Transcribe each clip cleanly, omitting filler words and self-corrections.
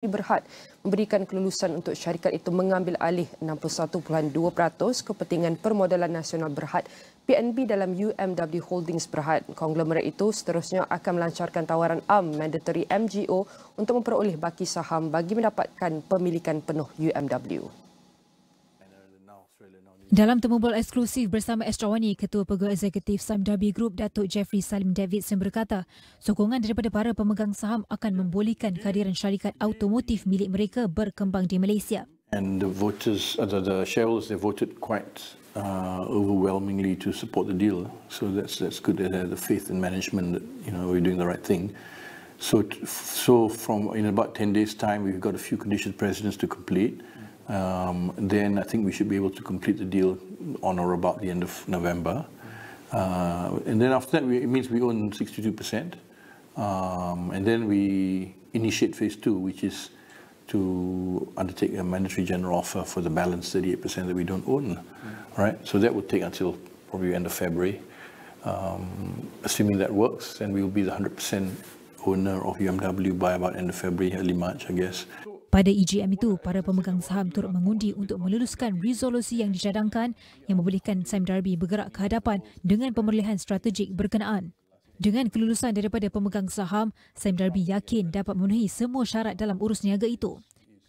Berhad memberikan kelulusan untuk syarikat itu mengambil alih 61.2% kepentingan permodalan nasional Berhad PNB dalam UMW Holdings Berhad. Konglomerat itu seterusnya akan melancarkan tawaran mandatory MGO untuk memperoleh baki saham bagi mendapatkan pemilikan penuh UMW. Dalam temu bual eksklusif bersama Astro AWANI, Ketua Pegawai Eksekutif Sime Darby Group Datuk Jeffrey Salim Davidson berkata, sokongan daripada para pemegang saham akan membolehkan kehadiran syarikat automotif milik mereka berkembang di Malaysia. And the voters, the shareholders, they voted quite overwhelmingly to support the deal. So that's good. They have the faith in management that we're doing the right thing. So from in about 10 days' time, we've got a few conditions precedents to complete. Then I think we should be able to complete the deal on or about the end of November. And then after that, it means we own 62%. And then we initiate phase 2, which is to undertake a mandatory general offer for the balance 38% that we don't own. Right? So that would take until probably end of February. Assuming that works, then we will be the 100% owner of UMW by about end of February, early March, I guess. Pada EGM itu, para pemegang saham turut mengundi untuk meluluskan resolusi yang dicadangkan yang membolehkan Sime Darby bergerak ke hadapan dengan pemerlihan strategik berkenaan. Dengan kelulusan daripada pemegang saham, Sime Darby yakin dapat memenuhi semua syarat dalam urus niaga itu.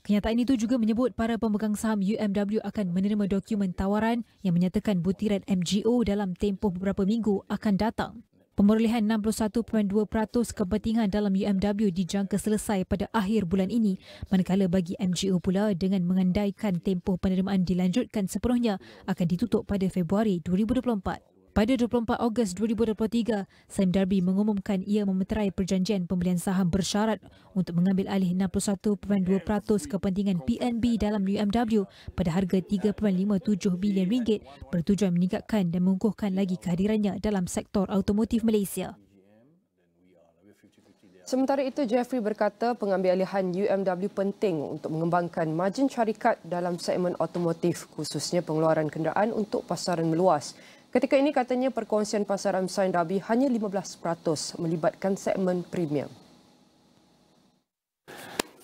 Kenyataan itu juga menyebut para pemegang saham UMW akan menerima dokumen tawaran yang menyatakan butiran MGO dalam tempoh beberapa minggu akan datang. Pemerolehan 61.2% kepentingan dalam UMW dijangka selesai pada akhir bulan ini, manakala bagi MGO pula dengan mengandaikan tempoh penerimaan dilanjutkan sepenuhnya akan ditutup pada Februari 2024. Pada 24 Ogos 2023, Sime Darby mengumumkan ia memeterai perjanjian pembelian saham bersyarat untuk mengambil alih 61.2% kepentingan PNB dalam UMW pada harga RM3.57 bilion bertujuan meningkatkan dan mengukuhkan lagi kehadirannya dalam sektor automotif Malaysia. Sementara itu, Jeffrey berkata pengambilalihan UMW penting untuk mengembangkan margin syarikat dalam segmen automotif, khususnya pengeluaran kenderaan untuk pasaran meluas. Ketika ini katanya perkongsian pasaran Sime Darby hanya 15% melibatkan segmen premium.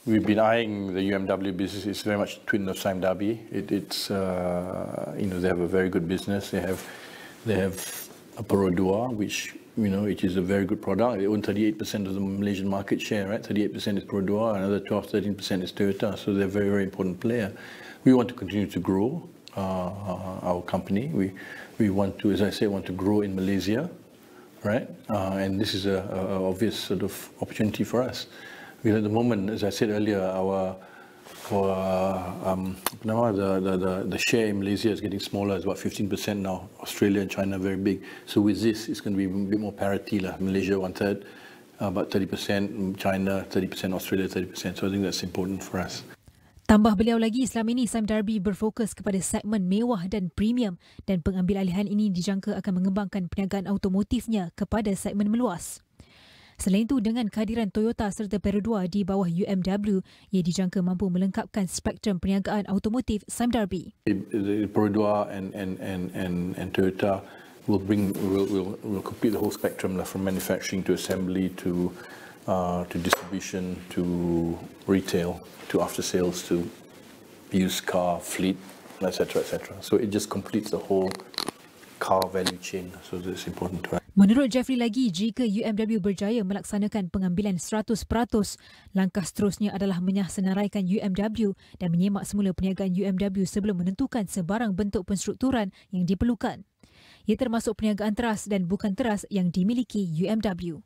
We've been eyeing the UMW business. It's very much twin of Sime Darby. It's they have a very good business. They have a Perodua, which it is a very good product. They own 38% of the Malaysian market share, right? 38% is Perodua, another 12-13% is Toyota. So they're a very, very important player. We want to continue to grow our company. We want to, as I say, want to grow in Malaysia, right? And this is a obvious sort of opportunity for us. At the moment, as I said earlier, the share in Malaysia is getting smaller. It's about 15% now. Australia and China are very big. So with this, it's going to be a bit more parity lah. Malaysia 1/3, about 30%, China 30%, Australia 30%. So I think that's important for us. Tambah beliau lagi, selama ini Sime Darby berfokus kepada segmen mewah dan premium dan pengambilalihan ini dijangka akan mengembangkan perniagaan automotifnya kepada segmen meluas. Selain itu, dengan kehadiran Toyota serta Perodua di bawah UMW, ia dijangka mampu melengkapkan spektrum perniagaan automotif Sime Darby. Perodua and Toyota will complete the whole spectrum from manufacturing to assembly to distribution to retail to after sales to used car fleet, etc. etc. So it just completes the whole car value chain. So that's important to us. Menurut Jeffrey lagi, jika UMW berjaya melaksanakan pengambilan 100%, langkah seterusnya adalah menyasenaraikan UMW dan menyemak semula perniagaan UMW sebelum menentukan sebarang bentuk penstrukturan yang diperlukan. Ia termasuk perniagaan teras dan bukan teras yang dimiliki UMW.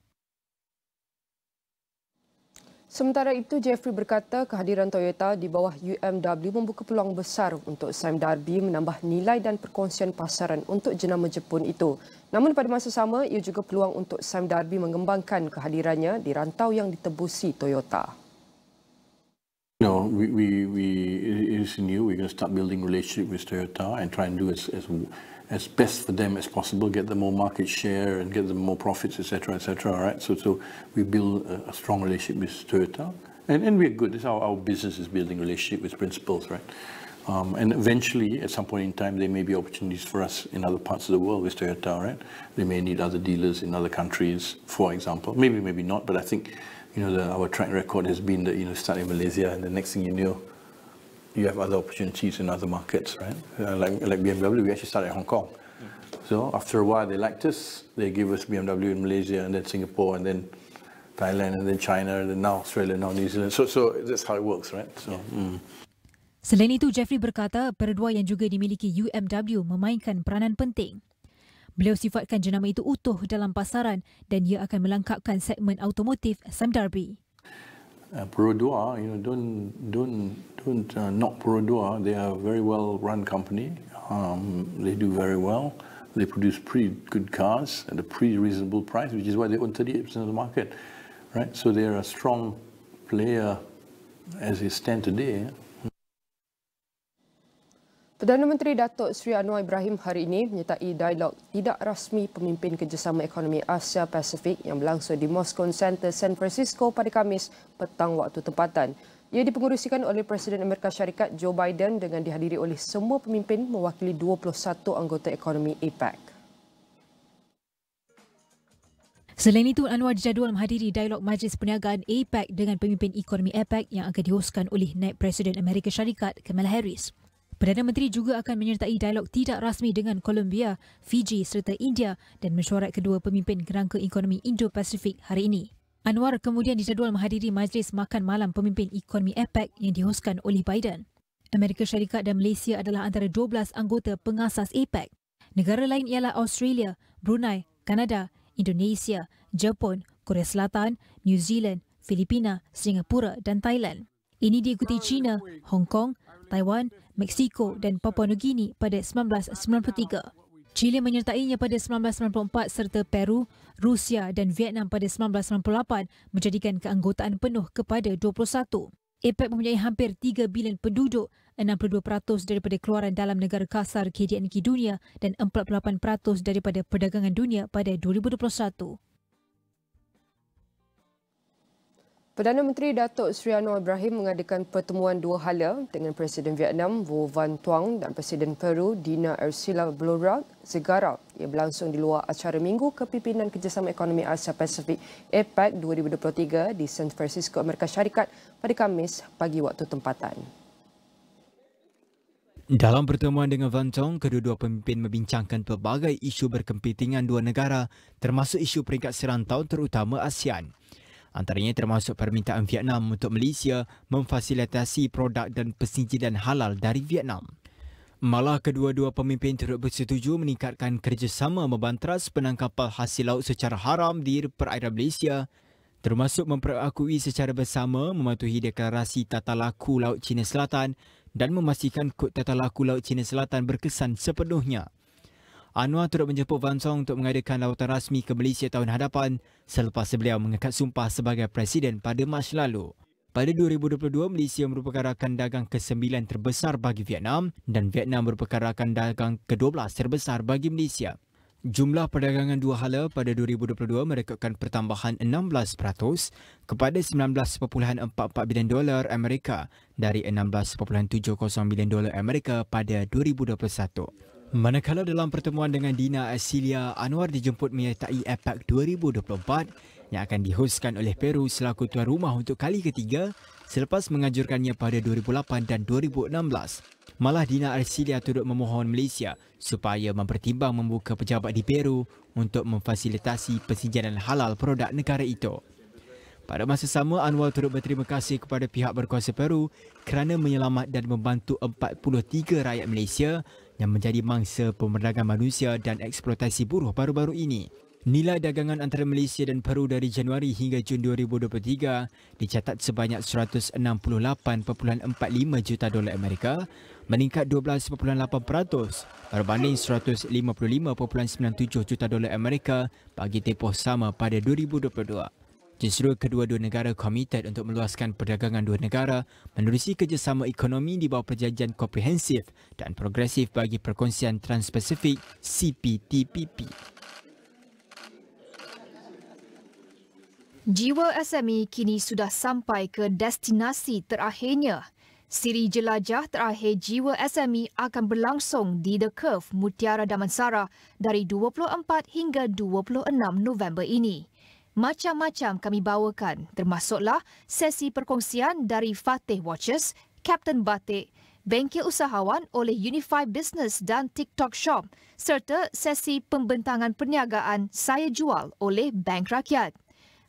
Sementara itu, Jeffrey berkata kehadiran Toyota di bawah UMW membuka peluang besar untuk Sime Darby menambah nilai dan perkongsian pasaran untuk jenama Jepun itu. Namun pada masa sama, ia juga peluang untuk Sime Darby mengembangkan kehadirannya di rantau yang ditebusi Toyota. No, it is new. We're going to start building relationship with Toyota and try and do as best for them as possible, get them more market share and get them more profits, etc., etc. Right? So we build a strong relationship with Toyota, and we're good. This is how our business is building relationship with principals, right? And eventually, at some point in time, there may be opportunities for us in other parts of the world with Toyota, right? They may need other dealers in other countries, for example. Maybe not, but I think our track record has been that, start in Malaysia and the next thing you know, you have other opportunities in other markets, right? Like BMW, we actually started in Hong Kong. So after a while, they liked us. They gave us BMW in Malaysia and then Singapore and then Thailand and then China and then now Australia, now New Zealand. So that's how it works, right? So. Selain itu, Jeffrey berkata perdua yang juga dimiliki UMW memainkan peranan penting. Beliau sifatkan jenama itu utuh dalam pasaran dan ia akan melengkapkan segmen automotif Sime Darby. Perdua, don't knock Perdua. They are a very well run company. They do very well. They produce pretty good cars at a pretty reasonable price, which is why they own 38% of the market, right? So they are a strong player as they stand today. Perdana Menteri Datuk Seri Anwar Ibrahim hari ini menyertai dialog tidak rasmi pemimpin kerjasama ekonomi Asia Pasifik yang berlangsung di Moscone Center, San Francisco pada Khamis petang waktu tempatan. Ia dipengerusikan oleh Presiden Amerika Syarikat Joe Biden dengan dihadiri oleh semua pemimpin mewakili 21 anggota ekonomi APEC. Selain itu, Anwar dijadual menghadiri dialog Majlis Perniagaan APEC dengan pemimpin ekonomi APEC yang akan dihoskan oleh Naib Presiden Amerika Syarikat Kamala Harris. Perdana Menteri juga akan menyertai dialog tidak rasmi dengan Colombia, Fiji serta India dan mesyuarat kedua pemimpin kerangka ekonomi Indo-Pasifik hari ini. Anwar kemudian dijadual menghadiri majlis makan malam pemimpin ekonomi APEC yang dihoskan oleh Biden. Amerika Syarikat dan Malaysia adalah antara 12 anggota pengasas APEC. Negara lain ialah Australia, Brunei, Kanada, Indonesia, Jepun, Korea Selatan, New Zealand, Filipina, Singapura dan Thailand. Ini diikuti China, Hong Kong, Taiwan, Meksiko dan Papua Nugini pada 1993. Chile menyertainya pada 1994 serta Peru, Rusia dan Vietnam pada 1998 menjadikan keanggotaan penuh kepada 21. APEC mempunyai hampir 3 bilion penduduk, 62% daripada keluaran dalam negara kasar KDNK dunia dan 48% daripada perdagangan dunia pada 2021. Perdana Menteri Datuk Seri Anwar Ibrahim mengadakan pertemuan dua hala dengan Presiden Vietnam Vo Van Thuong dan Presiden Peru Dina Ercilla Blurak Zegara yang berlangsung di luar acara Minggu Kepimpinan Kerjasama Ekonomi Asia Pasifik APEC 2023 di San Francisco, Amerika Syarikat pada Khamis pagi waktu tempatan. Dalam pertemuan dengan Van Thuong, kedua-dua pemimpin membincangkan pelbagai isu berkepentingan dua negara termasuk isu peringkat serantau terutama ASEAN. Antaranya termasuk permintaan Vietnam untuk Malaysia memfasilitasi produk dan pensijilan halal dari Vietnam. Malah kedua-dua pemimpin turut bersetuju meningkatkan kerjasama membanteras penangkapan hasil laut secara haram di perairan Malaysia, termasuk memperakui secara bersama mematuhi deklarasi tata laku Laut Cina Selatan dan memastikan kod tata laku Laut Cina Selatan berkesan sepenuhnya. Anwar turut menjemput Van Thuong untuk mengadakan lawatan rasmi ke Malaysia tahun hadapan selepas beliau mengekat sumpah sebagai Presiden pada Mac lalu. Pada 2022, Malaysia merupakan rakan dagang ke-9 terbesar bagi Vietnam dan Vietnam merupakan rakan dagang ke-12 terbesar bagi Malaysia. Jumlah perdagangan dua hala pada 2022 merekodkan pertambahan 16% kepada $19.44 bilion Amerika dari $16.70 bilion Amerika pada 2021. Manakala dalam pertemuan dengan Dina Ercilla, Anwar dijemput menyertai APEC 2024 yang akan dihoskan oleh Peru selaku tuan rumah untuk kali ketiga selepas mengajurkannya pada 2008 dan 2016. Malah Dina Ercilla turut memohon Malaysia supaya mempertimbang membuka pejabat di Peru untuk memfasilitasi pensijilan halal produk negara itu. Pada masa sama, Anwar turut berterima kasih kepada pihak berkuasa Peru kerana menyelamat dan membantu 43 rakyat Malaysia yang menjadi mangsa pemerdagangan manusia dan eksploitasi buruh baru-baru ini. Nilai dagangan antara Malaysia dan Peru dari Januari hingga Jun 2023 dicatat sebanyak 168.45 juta dolar Amerika, meningkat 12.8% berbanding 155.97 juta dolar Amerika bagi tempoh sama pada 2022. Justru kedua-dua negara komited untuk meluaskan perdagangan dua negara menerusi kerjasama ekonomi di bawah perjanjian komprehensif dan progresif bagi perkongsian Trans-Pasifik CPTPP. Jiwa SME kini sudah sampai ke destinasi terakhirnya. Siri jelajah terakhir Jiwa SME akan berlangsung di The Curve Mutiara Damansara dari 24 hingga 26 November ini. Macam-macam kami bawakan, termasuklah sesi perkongsian dari Fatih Watches, Kapten Batik, Bengkel Usahawan oleh Unify Business dan TikTok Shop, serta sesi pembentangan perniagaan Saya Jual oleh Bank Rakyat.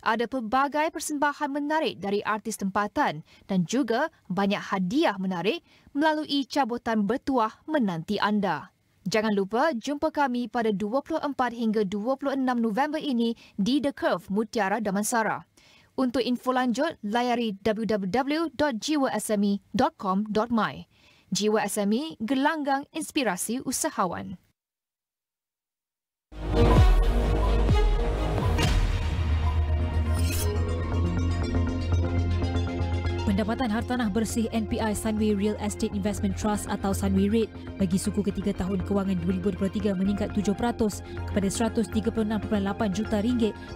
Ada pelbagai persembahan menarik dari artis tempatan dan juga banyak hadiah menarik melalui cabutan bertuah menanti anda. Jangan lupa jumpa kami pada 24 hingga 26 November ini di The Curve, Mutiara Damansara. Untuk info lanjut, layari www.jiwasme.com.my. Jiwa SME, gelanggang inspirasi usahawan. Pendapatan hartanah bersih NPI Sunway Real Estate Investment Trust atau Sunway REIT bagi suku ketiga tahun kewangan 2023 meningkat 7% kepada RM136.8 juta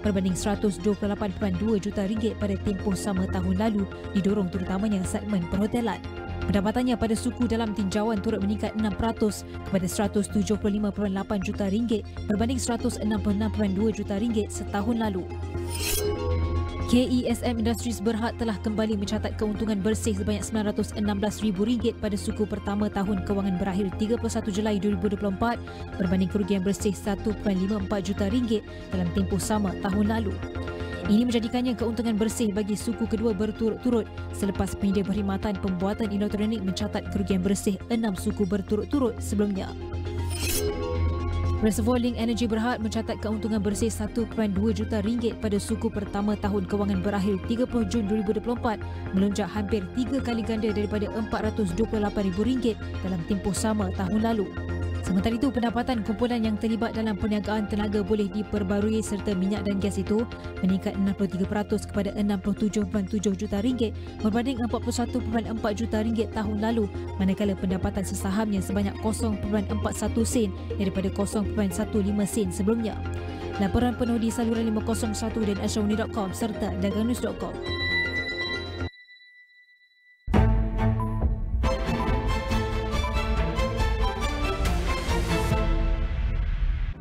berbanding RM128.2 juta pada tempoh sama tahun lalu, didorong terutamanya segmen perhotelan. Pendapatannya pada suku dalam tinjauan turut meningkat 6% kepada RM175.8 juta berbanding RM166.2 juta setahun lalu. KESM Industries Berhad telah kembali mencatat keuntungan bersih sebanyak RM916,000 pada suku pertama tahun kewangan berakhir 31 Julai 2024 berbanding kerugian bersih RM1.54 juta dalam tempoh sama tahun lalu. Ini menjadikannya keuntungan bersih bagi suku kedua berturut-turut selepas penyedia perkhidmatan pembuatan elektronik mencatat kerugian bersih 6 suku berturut-turut sebelumnya. Reservoir Link Energy Berhad mencatat keuntungan bersih RM1.2 juta pada suku pertama tahun kewangan berakhir 30 Jun 2024, melonjak hampir 3 kali ganda daripada RM428,000 dalam tempoh sama tahun lalu. Sementara itu, pendapatan kumpulan yang terlibat dalam perniagaan tenaga boleh diperbarui serta minyak dan gas itu meningkat 63% kepada RM67.7 juta berbanding RM41.4 juta tahun lalu, manakala pendapatan sesahamnya sebanyak 0.41 sen daripada 0.15 sen sebelumnya. Laporan penuh di saluran 501 dan astro.com serta dagangnus.com.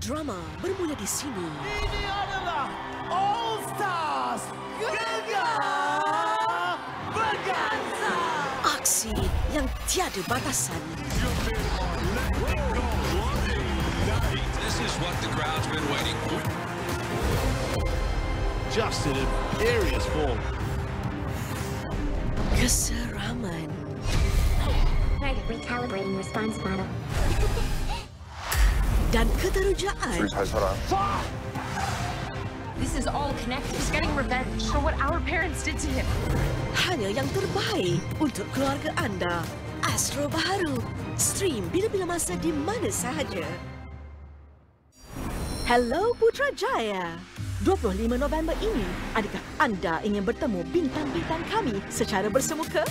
Drama bermula di sini. Ini adalah All Stars Gegar Berganza. Aksi yang tiada batasan. This is what the crowd's been waiting for. Just in imperious form. Keseraman. Target recalibrating response model. Dan keterujaan. This is all connected. He's getting revenge for what our parents did to him. Hanya yang terbaik untuk keluarga anda. Astro baru. Stream bila-bila masa di mana sahaja. Hello Putrajaya. 25 November ini, adakah anda ingin bertemu bintang-bintang kami secara bersemuka?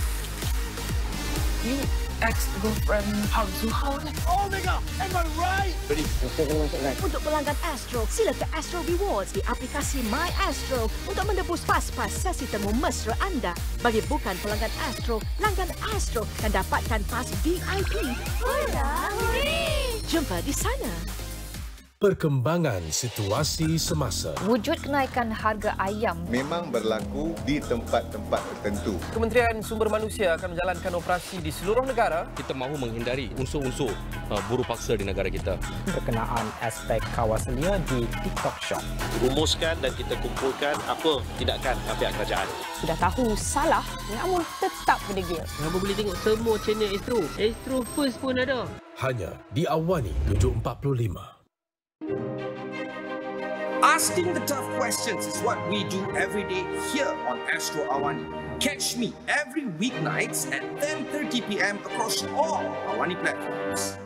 You ex-girlfriend Hang Zuhao. Oh my god, am I right? Ready? Untuk pelanggan Astro, sila ke Astro Rewards di aplikasi My Astro untuk menebus pas-pas sesi temu mesra anda. Bagi bukan pelanggan Astro, langgan Astro dan dapatkan pas VIP. Jumpa di sana. Perkembangan situasi semasa. Wujud kenaikan harga ayam memang berlaku di tempat-tempat tertentu. Kementerian Sumber Manusia akan menjalankan operasi di seluruh negara. Kita mahu menghindari unsur-unsur buruh paksa di negara kita. Berkenaan aspek kawasannya di TikTok Shop. Rumuskan dan kita kumpulkan apa tindakan pihak kerajaan. Sudah tahu salah, namun tetap berdegil. Kamu boleh tengok semua channel Astro. Astro First pun ada. Hanya di AWANI 745. Asking the tough questions is what we do every day here on Astro AWANI. Catch me every weeknights at 10:30 p.m. across all AWANI platforms.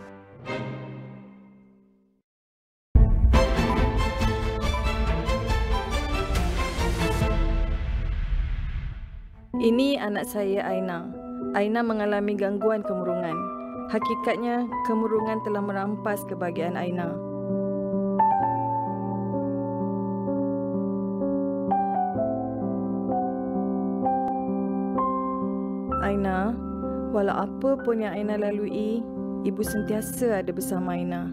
Ini anak saya Aina. Aina mengalami gangguan kemurungan. Hakikatnya, kemurungan telah merampas kebahagiaan Aina. Aina, walau apa pun yang Aina lalui, ibu sentiasa ada bersama Aina.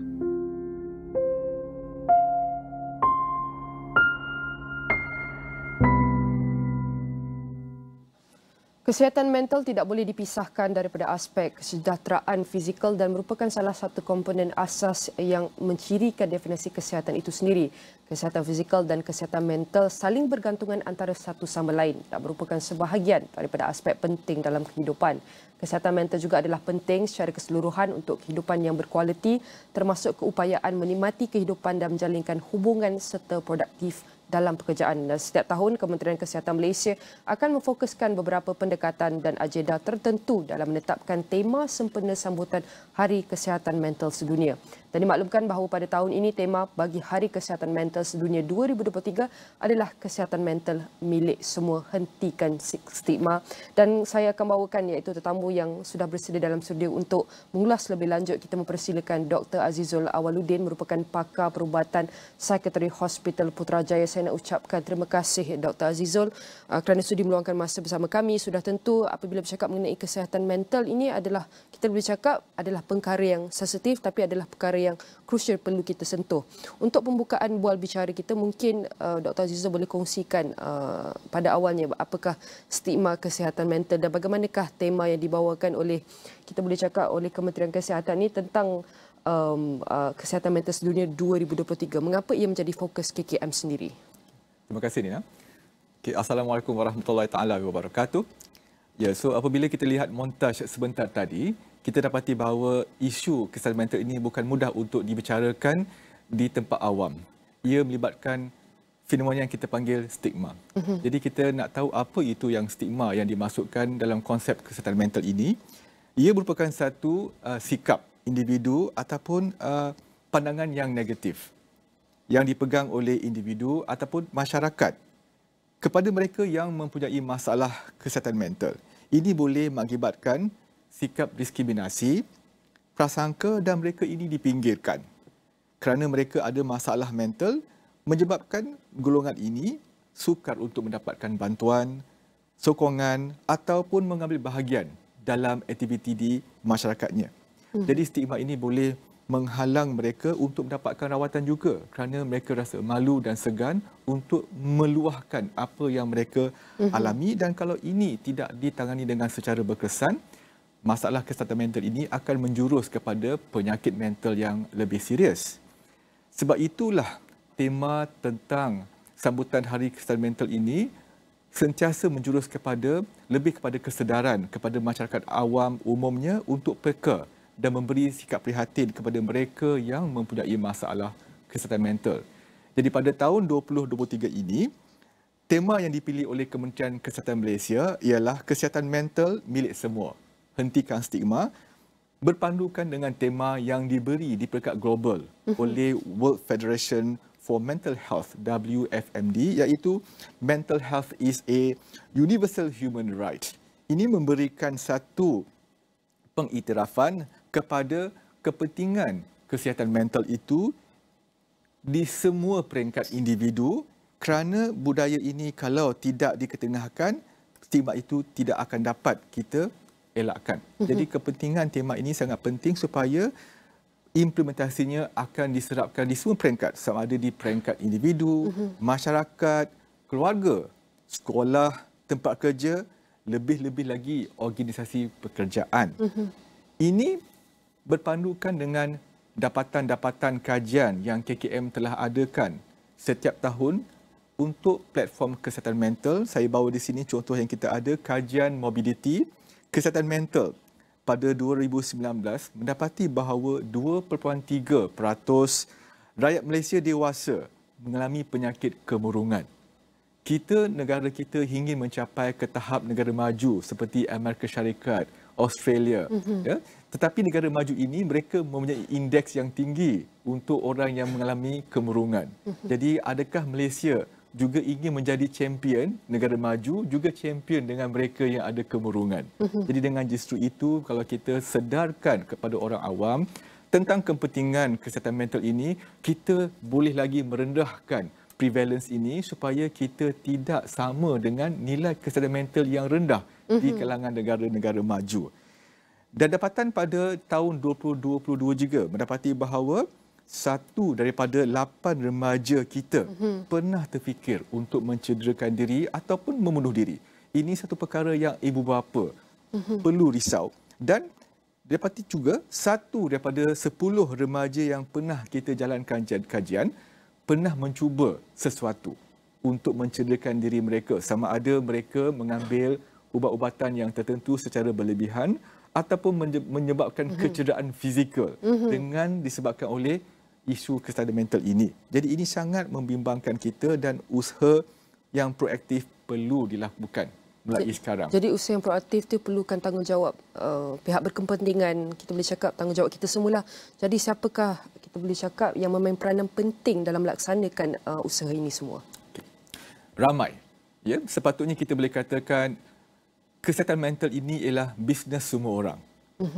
Kesihatan mental tidak boleh dipisahkan daripada aspek kesejahteraan fizikal dan merupakan salah satu komponen asas yang mencirikan definisi kesihatan itu sendiri. Kesihatan fizikal dan kesihatan mental saling bergantungan antara satu sama lain dan merupakan sebahagian daripada aspek penting dalam kehidupan. Kesihatan mental juga adalah penting secara keseluruhan untuk kehidupan yang berkualiti, termasuk keupayaan menikmati kehidupan dan menjalinkan hubungan serta produktif dalam pekerjaan. Dan setiap tahun, Kementerian Kesihatan Malaysia akan memfokuskan beberapa pendekatan dan agenda tertentu dalam menetapkan tema sempena sambutan Hari Kesihatan Mental Sedunia. Dan dimaklumkan bahawa pada tahun ini tema bagi Hari Kesihatan Mental Sedunia 2023 adalah kesihatan mental milik semua, hentikan stigma. Dan saya akan bawakan iaitu tetamu yang sudah bersedia dalam studio untuk mengulas lebih lanjut. Kita mempersilakan Dr. Azizul Awaluddin, merupakan pakar perubatan Psikiatri Hospital Putrajaya. Saya nak ucapkan terima kasih Dr. Azizul kerana sudi meluangkan masa bersama kami. Sudah tentu apabila bercakap mengenai kesihatan mental ini adalah, kita boleh cakap adalah perkara yang sensitif tapi adalah perkara yang krusial perlu kita sentuh. Untuk pembukaan bual bicara kita, mungkin Dr. Azizul boleh kongsikan pada awalnya apakah stigma kesihatan mental dan bagaimanakah tema yang dibawakan oleh, kita boleh cakap oleh Kementerian Kesihatan ini tentang Kesihatan Mental Sedunia 2023. Mengapa ia menjadi fokus KKM sendiri? Terima kasih Nina. Okay, Assalamualaikum warahmatullahi taala wabarakatuh. Ya, so apabila kita lihat montaj sebentar tadi, kita dapati bahawa isu kesihatan mental ini bukan mudah untuk dibicarakan di tempat awam. Ia melibatkan fenomena yang kita panggil stigma. Jadi kita nak tahu apa itu yang stigma yang dimasukkan dalam konsep kesihatan mental ini. Ia merupakan satu sikap individu ataupun pandangan yang negatif yang dipegang oleh individu ataupun masyarakat kepada mereka yang mempunyai masalah kesihatan mental. Ini boleh mengakibatkan sikap diskriminasi, prasangka dan mereka ini dipinggirkan kerana mereka ada masalah mental, menyebabkan golongan ini sukar untuk mendapatkan bantuan, sokongan ataupun mengambil bahagian dalam aktiviti di masyarakatnya. Jadi stigma ini boleh menghalang mereka untuk mendapatkan rawatan juga kerana mereka rasa malu dan segan untuk meluahkan apa yang mereka alami, dan kalau ini tidak ditangani dengan secara berkesan, masalah kesihatan mental ini akan menjurus kepada penyakit mental yang lebih serius. Sebab itulah tema tentang sambutan Hari Kesihatan Mental ini sentiasa menjurus lebih kepada kesedaran kepada masyarakat awam umumnya untuk peka dan memberi sikap prihatin kepada mereka yang mempunyai masalah kesihatan mental. Jadi pada tahun 2023 ini, tema yang dipilih oleh Kementerian Kesihatan Malaysia ialah kesihatan mental milik semua, hentikan stigma, berpandukan dengan tema yang diberi di peringkat global oleh World Federation for Mental Health, WFMD, iaitu Mental Health is a Universal Human Right. Ini memberikan satu pengiktirafan kepada kepentingan kesihatan mental itu di semua peringkat individu, kerana budaya ini kalau tidak diketengahkan, stigma itu tidak akan dapat kita elakkan. Jadi kepentingan tema ini sangat penting supaya implementasinya akan diserapkan di semua peringkat, sama ada di peringkat individu, masyarakat, keluarga, sekolah, tempat kerja, lebih-lebih lagi organisasi pekerjaan. Ini berpandukan dengan dapatan-dapatan kajian yang KKM telah adakan setiap tahun untuk platform kesihatan mental. Saya bawa di sini contoh yang kita ada, kajian mobility kesihatan mental pada 2019 mendapati bahawa 2.3% rakyat Malaysia dewasa mengalami penyakit kemurungan. Negara kita ingin mencapai ke tahap negara maju seperti Amerika Syarikat, Australia. Ya? Tetapi negara maju ini mereka mempunyai indeks yang tinggi untuk orang yang mengalami kemurungan. Jadi adakah Malaysia juga ingin menjadi champion negara maju, juga champion dengan mereka yang ada kemurungan. Jadi dengan justru itu, kalau kita sedarkan kepada orang awam tentang kepentingan kesihatan mental ini, kita boleh lagi merendahkan prevalence ini supaya kita tidak sama dengan nilai kesihatan mental yang rendah di kalangan negara-negara maju. Dan dapatan pada tahun 2022 juga mendapati bahawa 1 daripada 8 remaja kita pernah terfikir untuk mencederakan diri ataupun membunuh diri. ini satu perkara yang ibu bapa perlu risau. Dan dapati juga 1 daripada 10 remaja yang pernah kita jalankan kajian pernah mencuba sesuatu untuk mencederakan diri mereka, sama ada mereka mengambil ubat-ubatan yang tertentu secara berlebihan ataupun menyebabkan kecederaan fizikal dengan disebabkan oleh isu kesihatan mental ini. Jadi ini sangat membimbangkan kita dan usaha yang proaktif perlu dilakukan mulai sekarang. Jadi usaha yang proaktif itu perlukan tanggungjawab pihak berkepentingan. Kita boleh cakap tanggungjawab kita semualah. Jadi siapakah kita boleh cakap yang memain peranan penting dalam melaksanakan usaha ini semua? Ramai. Ya, sepatutnya kita boleh katakan kesihatan mental ini ialah bisnes semua orang.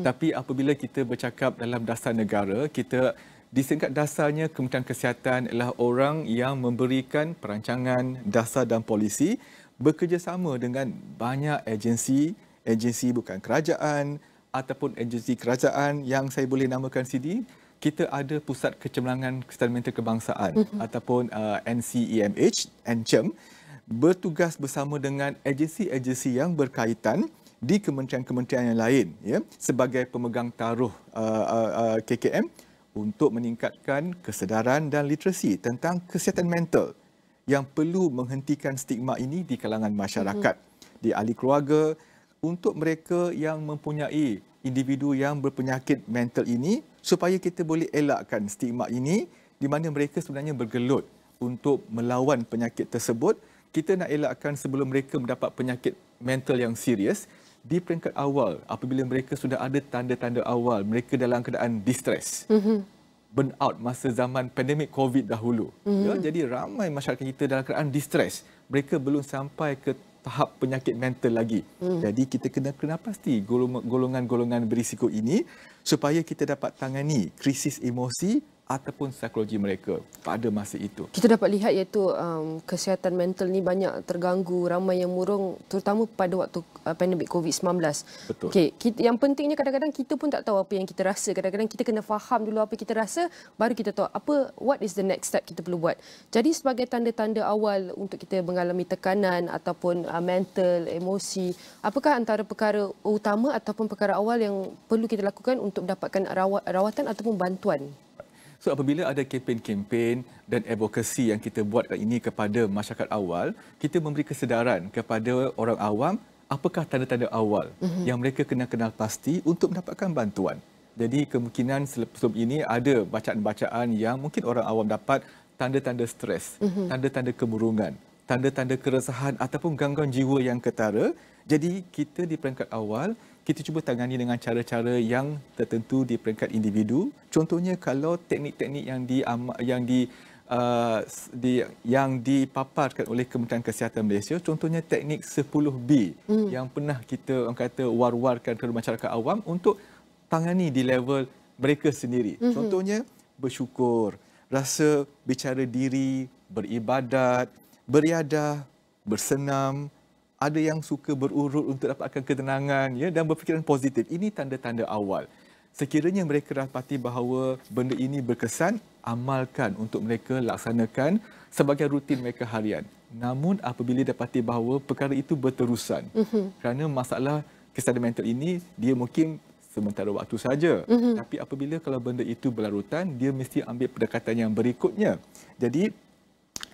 Tapi apabila kita bercakap dalam dasar negara, kita di tingkat dasarnya Kementerian Kesihatan adalah orang yang memberikan perancangan, dasar dan polisi bekerjasama dengan banyak agensi bukan kerajaan ataupun agensi kerajaan yang saya boleh namakan sini. Kita ada Pusat Kecemerlangan Kesihatan Mental Kebangsaan ataupun NCEMH, NCEM, bertugas bersama dengan agensi-agensi yang berkaitan di kementerian-kementerian yang lain, ya, sebagai pemegang taruh KKM untuk meningkatkan kesedaran dan literasi tentang kesihatan mental yang perlu menghentikan stigma ini di kalangan masyarakat, di ahli keluarga, untuk mereka yang mempunyai individu yang berpenyakit mental ini, supaya kita boleh elakkan stigma ini di mana mereka sebenarnya bergelut untuk melawan penyakit tersebut. Kita nak elakkan sebelum mereka mendapat penyakit mental yang serius di peringkat awal, apabila mereka sudah ada tanda-tanda awal mereka dalam keadaan distress, burnout masa zaman pandemik COVID dahulu. Ya, jadi ramai masyarakat kita dalam keadaan distress. Mereka belum sampai ke tahap penyakit mental lagi. Jadi kita kena pasti golongan-golongan berisiko ini supaya kita dapat tangani krisis emosi ataupun psikologi mereka pada masa itu. Kita dapat lihat iaitu kesihatan mental ni banyak terganggu, ramai yang murung terutama pada waktu pandemik COVID-19. Betul. Okey, yang pentingnya kadang-kadang kita pun tak tahu apa yang kita rasa. Kadang-kadang kita kena faham dulu apa kita rasa, baru kita tahu what is the next step kita perlu buat. Jadi sebagai tanda-tanda awal untuk kita mengalami tekanan ataupun mental, emosi, apakah antara perkara utama ataupun perkara awal yang perlu kita lakukan untuk mendapatkan rawatan ataupun bantuan? So apabila ada kempen-kempen dan advokasi yang kita buat ini kepada masyarakat awal, kita memberi kesedaran kepada orang awam apakah tanda-tanda awal yang mereka kena kenal pasti untuk mendapatkan bantuan. Jadi kemungkinan sebelum ini ada bacaan-bacaan yang mungkin orang awam dapat tanda-tanda stres, tanda-tanda kemurungan, tanda-tanda keresahan ataupun gangguan jiwa yang ketara. Jadi kita di peringkat awal kita cuba tangani dengan cara-cara yang tertentu di peringkat individu. Contohnya kalau teknik-teknik yang dipaparkan oleh Kementerian Kesihatan Malaysia, contohnya teknik 10B yang pernah kita war-warkan kepada masyarakat awam untuk tangani di level mereka sendiri. Contohnya bersyukur, rasa bicara diri, beribadat, beriadah, bersenam. Ada yang suka berurut untuk dapatkan ketenangan, ya, dan berfikiran positif. Ini tanda-tanda awal. Sekiranya mereka dapati bahawa benda ini berkesan, amalkan untuk mereka laksanakan sebagai rutin mereka harian. Namun apabila dapati bahawa perkara itu berterusan, kerana masalah kesihatan mental ini, dia mungkin sementara waktu saja. Tapi apabila kalau benda itu berlarutan, dia mesti ambil pendekatan yang berikutnya. Jadi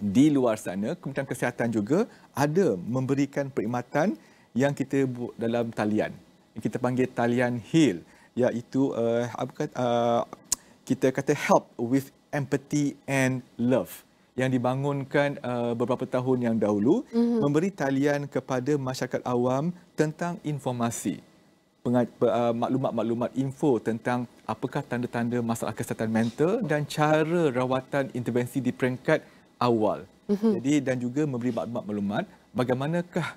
di luar sana, Kementerian Kesihatan juga ada memberikan perkhidmatan yang kita buat dalam talian. Kita panggil talian HEAL, iaitu kita kata help with empathy and love, yang dibangunkan beberapa tahun yang dahulu, memberi talian kepada masyarakat awam tentang informasi, maklumat-maklumat info tentang apakah tanda-tanda masalah kesihatan mental dan cara rawatan intervensi di peringkat awal. Jadi dan juga memberi maklumat bagaimanakah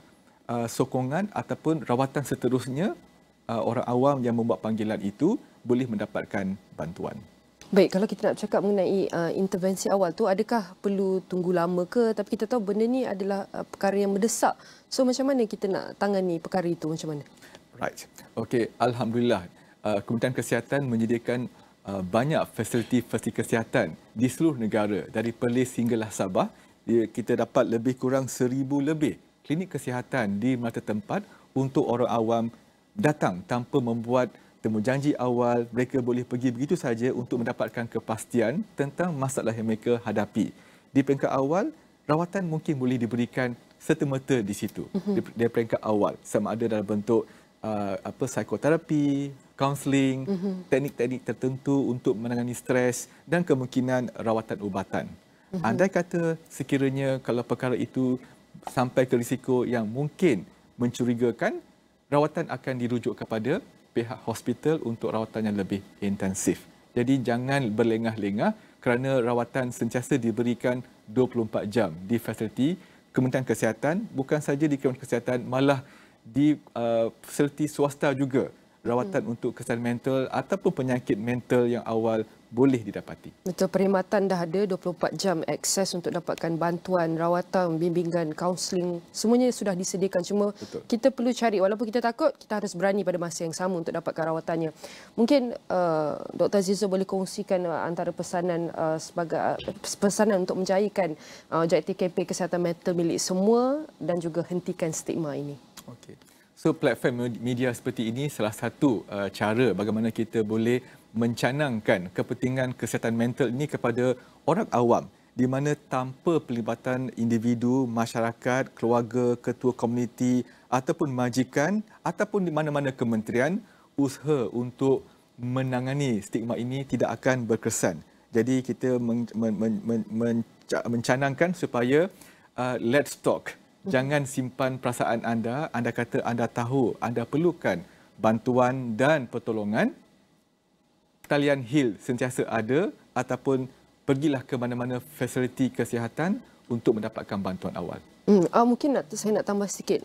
sokongan ataupun rawatan seterusnya orang awam yang membuat panggilan itu boleh mendapatkan bantuan. Baik, kalau kita nak cakap mengenai intervensi awal tu, adakah perlu tunggu lama ke? Tapi kita tahu benda ni adalah perkara yang mendesak. So macam mana kita nak tangani perkara itu, macam mana? Right. Okey, alhamdulillah Kementerian Kesihatan menyediakan banyak fasiliti kesihatan di seluruh negara, dari Perlis hinggalah Sabah. Kita dapat lebih kurang 1,000 lebih klinik kesihatan di merata tempat untuk orang awam datang tanpa membuat temu janji awal. Mereka boleh pergi begitu saja untuk mendapatkan kepastian tentang masalah yang mereka hadapi. Di peringkat awal, rawatan mungkin boleh diberikan serta-merta di situ. Di peringkat awal, sama ada dalam bentuk psikoterapi, kaunseling, teknik-teknik tertentu untuk menangani stres dan kemungkinan rawatan ubatan. Andai kata sekiranya kalau perkara itu sampai ke risiko yang mungkin mencurigakan, rawatan akan dirujuk kepada pihak hospital untuk rawatan yang lebih intensif. Jadi jangan berlengah-lengah kerana rawatan sentiasa diberikan 24 jam di fasiliti Kementerian Kesihatan, bukan saja di Kementerian Kesihatan, malah di fasiliti swasta juga. Rawatan untuk kesihatan mental ataupun penyakit mental yang awal boleh didapati. Betul, perkhidmatan dah ada 24 jam akses untuk dapatkan bantuan, rawatan, bimbingan, kaunseling, semuanya sudah disediakan. Cuma kita perlu cari, walaupun kita takut, kita harus berani pada masa yang sama untuk dapatkan rawatannya. Mungkin Dr. Azizo boleh kongsikan antara pesanan sebagai pesanan untuk menjayakan objektif kempen kesihatan mental milik semua dan juga hentikan stigma ini. Okey. So platform media seperti ini salah satu cara bagaimana kita boleh mencanangkan kepentingan kesihatan mental ini kepada orang awam, di mana tanpa pelibatan individu, masyarakat, keluarga, ketua komuniti ataupun majikan ataupun di mana-mana kementerian, usaha untuk menangani stigma ini tidak akan berkesan. Jadi kita mencanangkan supaya let's talk. Jangan simpan perasaan anda. Anda kata anda tahu anda perlukan bantuan dan pertolongan. Talian HIL sentiasa ada ataupun pergilah ke mana-mana fasiliti kesihatan untuk mendapatkan bantuan awal. Mungkin saya nak tambah sikit.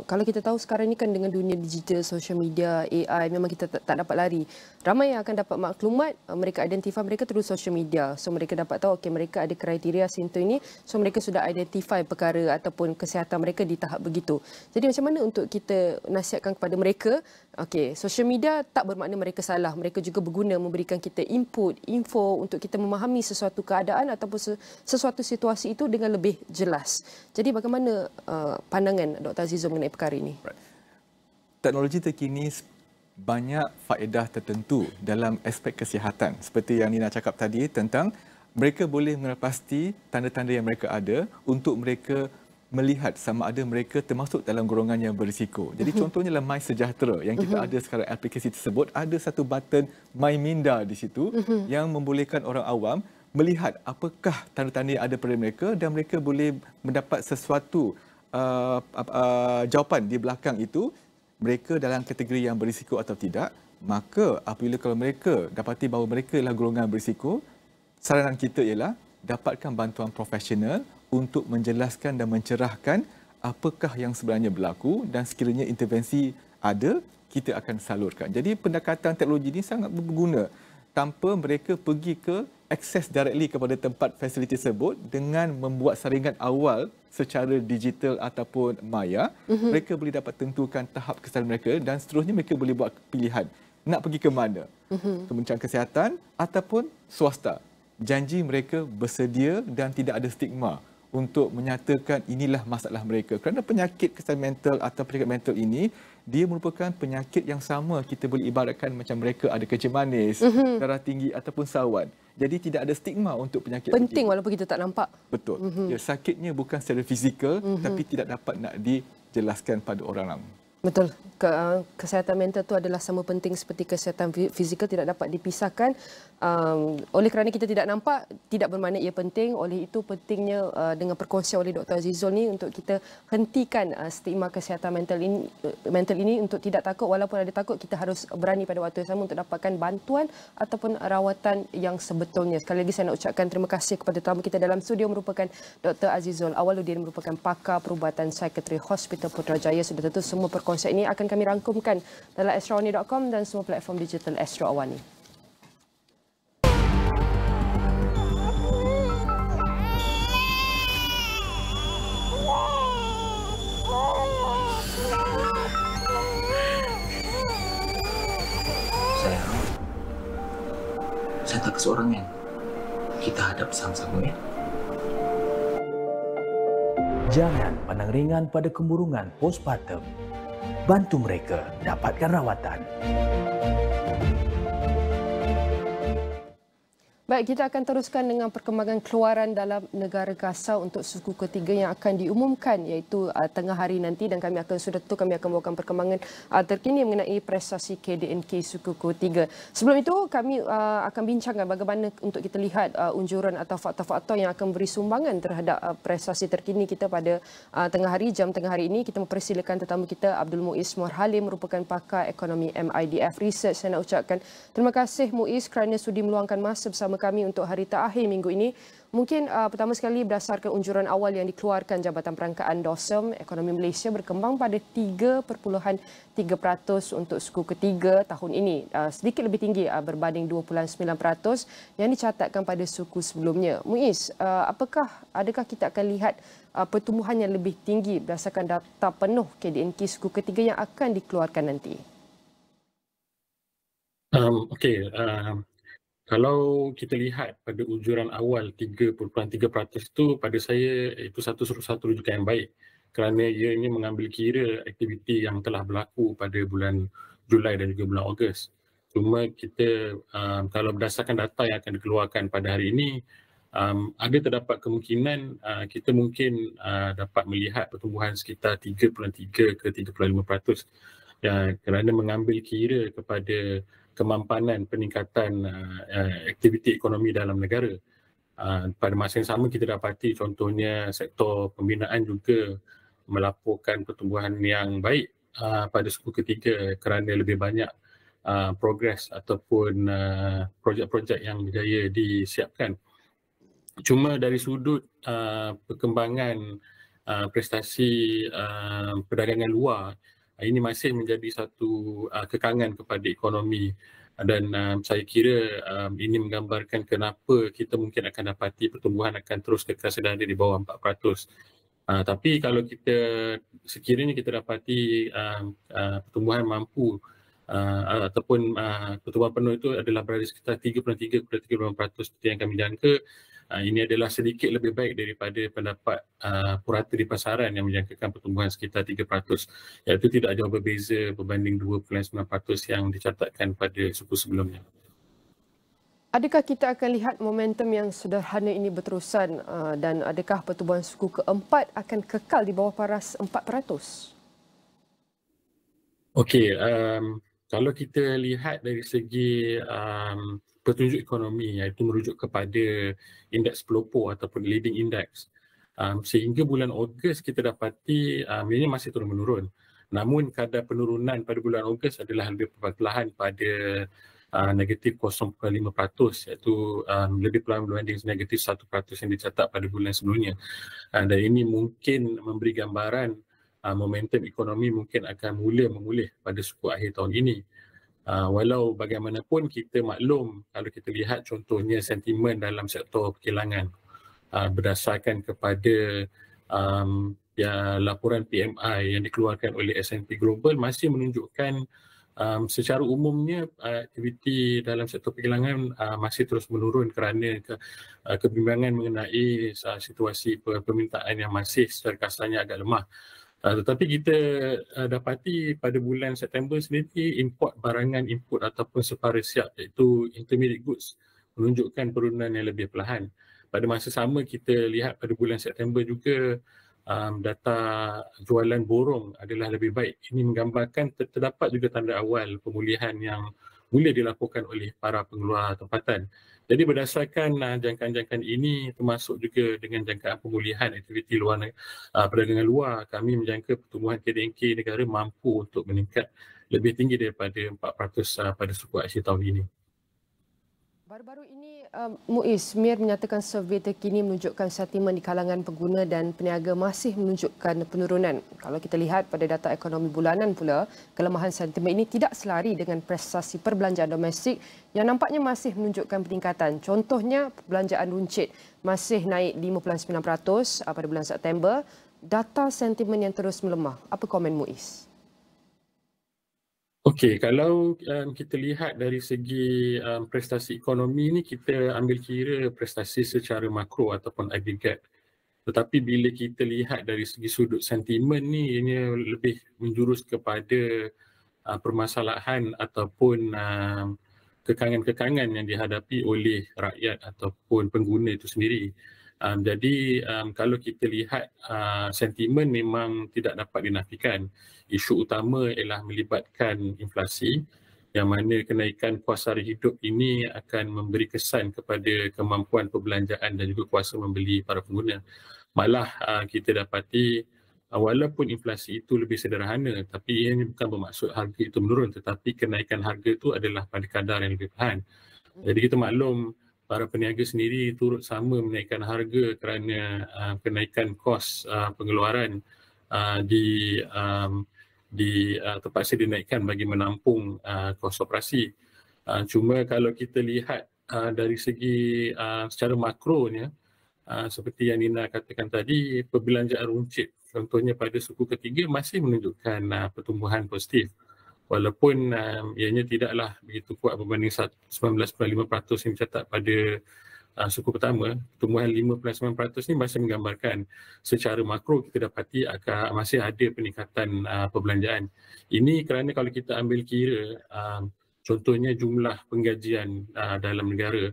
Kalau kita tahu sekarang ni kan dengan dunia digital, social media, AI, memang kita tak dapat lari. Ramai yang akan dapat maklumat, mereka identify mereka terus social media. So mereka dapat tahu okey mereka ada kriteria simptom ini. So mereka sudah identify perkara ataupun kesihatan mereka di tahap begitu. Jadi macam mana untuk kita nasihatkan kepada mereka, okey, social media tak bermakna mereka salah. Mereka juga berguna memberikan kita input, info untuk kita memahami sesuatu keadaan ataupun sesuatu situasi itu dengan lebih jelas. Jadi bagaimana pandangan Dr. Azizo mengenai perkara ini? Teknologi terkini banyak faedah tertentu dalam aspek kesihatan. Seperti yang Nina cakap tadi tentang mereka boleh menepasti tanda-tanda yang mereka ada untuk mereka melihat sama ada mereka termasuk dalam golongan yang berisiko. Jadi contohnya dalam My Sejahtera yang kita ada sekarang, aplikasi tersebut ada satu button My Minda di situ yang membolehkan orang awam melihat apakah tanda-tanda yang ada pada mereka dan mereka boleh mendapat sesuatu jawapan di belakang itu, mereka dalam kategori yang berisiko atau tidak. Maka apabila kalau mereka dapati bahawa mereka adalah golongan berisiko, saranan kita ialah dapatkan bantuan profesional untuk menjelaskan dan mencerahkan apakah yang sebenarnya berlaku dan sekiranya intervensi ada, kita akan salurkan. Jadi pendekatan teknologi ini sangat berguna tanpa mereka pergi ke akses directly kepada tempat fasiliti tersebut dengan membuat saringan awal secara digital ataupun maya. Mereka boleh dapat tentukan tahap kesihatan mereka dan seterusnya mereka boleh buat pilihan nak pergi ke mana. Kementerian Kesihatan ataupun swasta. Janji mereka bersedia dan tidak ada stigma untuk menyatakan inilah masalah mereka. Kerana penyakit kesihatan mental atau penyakit mental ini, dia merupakan penyakit yang sama kita boleh ibaratkan macam mereka ada kencing manis, darah tinggi ataupun sawan. Jadi tidak ada stigma untuk penyakit penting walaupun kita tak nampak. Betul. Ya, sakitnya bukan secara fizikal tapi tidak dapat nak dijelaskan pada orang lain. Betul. Kesihatan mental itu adalah sama penting seperti kesihatan fizikal, tidak dapat dipisahkan. Oleh kerana kita tidak nampak, tidak bermakna ia penting. Oleh itu pentingnya dengan perkongsian oleh Dr. Azizul ni untuk kita hentikan stigma kesihatan mental ini untuk tidak takut. Walaupun ada takut, kita harus berani pada waktu yang sama untuk dapatkan bantuan ataupun rawatan yang sebetulnya. Sekali lagi saya nak ucapkan terima kasih kepada tetamu kita dalam studio merupakan Dr. Azizul Awaluddin, merupakan pakar perubatan psikiatri Hospital Putrajaya. Sudah tentu semua perkongsian ini akan kami rangkumkan dalam astroawani.com dan semua platform digital Astro Awani. Sayang, saya tak keseorangan. Kita hadap sama-sama ya. Jangan pandang ringan pada kemurungan postpartum. Bantu mereka dapatkan rawatan. Baik, kita akan teruskan dengan perkembangan keluaran dalam negara kasar untuk suku ketiga yang akan diumumkan iaitu tengah hari nanti, dan kami akan bawakan perkembangan terkini mengenai prestasi KDNK suku ketiga. Sebelum itu kami akan bincangkan bagaimana untuk kita lihat unjuran atau fakta-fakta yang akan beri sumbangan terhadap prestasi terkini kita pada jam tengah hari ini. Kita mempersilakan tetamu kita Abdul Muiz Halim, merupakan pakar ekonomi MIDF Research. Saya nak ucapkan terima kasih Muiz kerana sudi meluangkan masa bersama kami untuk hari terakhir minggu ini. Mungkin pertama sekali berdasarkan unjuran awal yang dikeluarkan Jabatan Perangkaan DOSM, ekonomi Malaysia berkembang pada 3.3% untuk suku ketiga tahun ini. Sedikit lebih tinggi berbanding 2.9% yang dicatatkan pada suku sebelumnya. Muiz, adakah kita akan lihat pertumbuhan yang lebih tinggi berdasarkan data penuh KDNK suku ketiga yang akan dikeluarkan nanti? Kalau kita lihat pada unjuran awal 3.3% itu, pada saya itu satu rujukan yang baik kerana ia ini mengambil kira aktiviti yang telah berlaku pada bulan Julai dan juga bulan Ogos. Cuma kita kalau berdasarkan data yang akan dikeluarkan pada hari ini, ada terdapat kemungkinan kita mungkin dapat melihat pertumbuhan sekitar 3.3 ke 3.5%, kerana mengambil kira kepada kemampanan peningkatan aktiviti ekonomi dalam negara. Pada masa yang sama kita dapati contohnya sektor pembinaan juga melaporkan pertumbuhan yang baik pada suku ketiga kerana lebih banyak progres ataupun projek-projek yang berjaya disiapkan. Cuma dari sudut perkembangan prestasi perdagangan luar, ini masih menjadi satu kekangan kepada ekonomi, dan saya kira ini menggambarkan kenapa kita mungkin akan dapati pertumbuhan akan terus kekal sedara di bawah 4%. Tapi kalau kita sekiranya kita dapati pertumbuhan mampu ataupun pertumbuhan penuh itu adalah berada sekitar 3.3 ke 3.5% seperti yang kami jangka, ini adalah sedikit lebih baik daripada pendapat purata di pasaran yang menjangkakan pertumbuhan sekitar 3%, iaitu tidak jauh berbeza berbanding 2.9% yang dicatatkan pada suku sebelumnya. Adakah kita akan lihat momentum yang sederhana ini berterusan dan adakah pertumbuhan suku keempat akan kekal di bawah paras 4%? Kalau kita lihat dari segi petunjuk ekonomi, iaitu merujuk kepada indeks pelopor ataupun leading index, sehingga bulan Ogos kita dapati ini masih turun menurun. Namun kadar penurunan pada bulan Ogos adalah lebih perlahan pada negatif 0.5%, iaitu lebih perlahan berbanding negatif 1% yang dicatat pada bulan sebelumnya. Dan ini mungkin memberi gambaran momentum ekonomi mungkin akan mula memulih pada suku akhir tahun ini. Walau bagaimanapun kita maklum kalau kita lihat contohnya sentimen dalam sektor perkilangan berdasarkan kepada laporan PMI yang dikeluarkan oleh S&P Global masih menunjukkan secara umumnya aktiviti dalam sektor perkilangan masih terus menurun kerana kebimbangan mengenai situasi permintaan yang masih secara kasarnya agak lemah. Tetapi kita dapati pada bulan September sendiri import barangan input ataupun separa siap iaitu intermediate goods menunjukkan penurunan yang lebih perlahan. Pada masa sama kita lihat pada bulan September juga data jualan borong adalah lebih baik. Ini menggambarkan terdapat juga tanda awal pemulihan yang mula dilaporkan oleh para pengeluar tempatan. Jadi berdasarkan jangkaan-jangkaan ini termasuk juga dengan jangkaan pemulihan aktiviti perdagangan luar, kami menjangka pertumbuhan KDNK negara mampu untuk meningkat lebih tinggi daripada 4% pada suku akhir tahun ini. Baru-baru ini Muiz, MIR menyatakan survei terkini menunjukkan sentimen di kalangan pengguna dan peniaga masih menunjukkan penurunan. Kalau kita lihat pada data ekonomi bulanan pula, kelemahan sentimen ini tidak selari dengan prestasi perbelanjaan domestik yang nampaknya masih menunjukkan peningkatan. Contohnya, perbelanjaan runcit masih naik 5.9% pada bulan September. Data sentimen yang terus melemah. Apa komen Muiz? Kalau kita lihat dari segi prestasi ekonomi ini, kita ambil kira prestasi secara makro ataupun agregat. Tetapi bila kita lihat dari segi sudut sentimen ni, ini lebih menjurus kepada permasalahan ataupun kekangan-kekangan yang dihadapi oleh rakyat ataupun pengguna itu sendiri. Jadi kalau kita lihat sentimen memang tidak dapat dinafikan. Isu utama ialah melibatkan inflasi, yang mana kenaikan kos sara hidup ini akan memberi kesan kepada kemampuan perbelanjaan dan juga kuasa membeli para pengguna. Malah kita dapati walaupun inflasi itu lebih sederhana, tapi ia bukan bermaksud harga itu menurun, tetapi kenaikan harga itu adalah pada kadar yang lebih perlahan. Jadi kita maklum para peniaga sendiri turut sama menaikkan harga kerana kenaikan kos pengeluaran terpaksa dinaikkan bagi menampung kos operasi. Cuma kalau kita lihat dari segi secara makronya, seperti yang Nina katakan tadi, perbelanjaan runcit contohnya pada suku ketiga masih menunjukkan pertumbuhan positif. Walaupun ianya tidaklah begitu kuat berbanding 19.5% yang dicatat pada suku pertama, pertumbuhan 5.9% ni masih menggambarkan secara makro kita dapati masih ada peningkatan perbelanjaan. Ini kerana kalau kita ambil kira contohnya jumlah penggajian dalam negara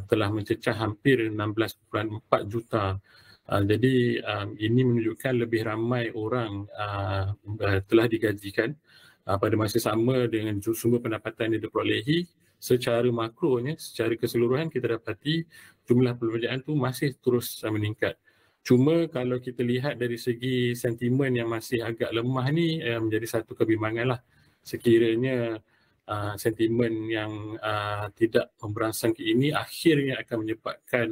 telah mencecah hampir 16.4 juta. Jadi ini menunjukkan lebih ramai orang telah digajikan pada masa sama dengan sumber pendapatan yang diperolehi. Secara makronya, secara keseluruhan kita dapati jumlah perbelanjaan tu masih terus meningkat. Cuma kalau kita lihat dari segi sentimen yang masih agak lemah ni menjadi satu kebimbangan lah. Sekiranya sentimen yang tidak memberansang ke ini akhirnya akan menyebabkan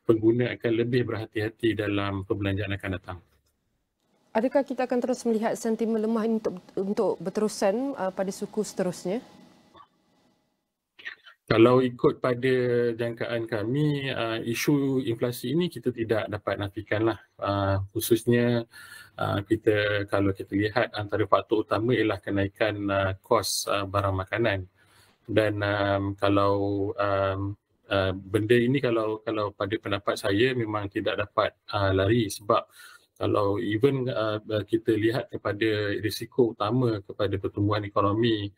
pengguna akan lebih berhati-hati dalam perbelanjaan akan datang. Adakah kita akan terus melihat sentimen lemah ini untuk berterusan pada suku seterusnya? Kalau ikut pada jangkaan kami, isu inflasi ini kita tidak dapat nafikan lah. Khususnya kalau kita lihat antara faktor utama ialah kenaikan kos barang makanan. Dan kalau benda ini kalau pada pendapat saya memang tidak dapat lari, sebab kalau even kita lihat kepada risiko utama kepada pertumbuhan ekonomi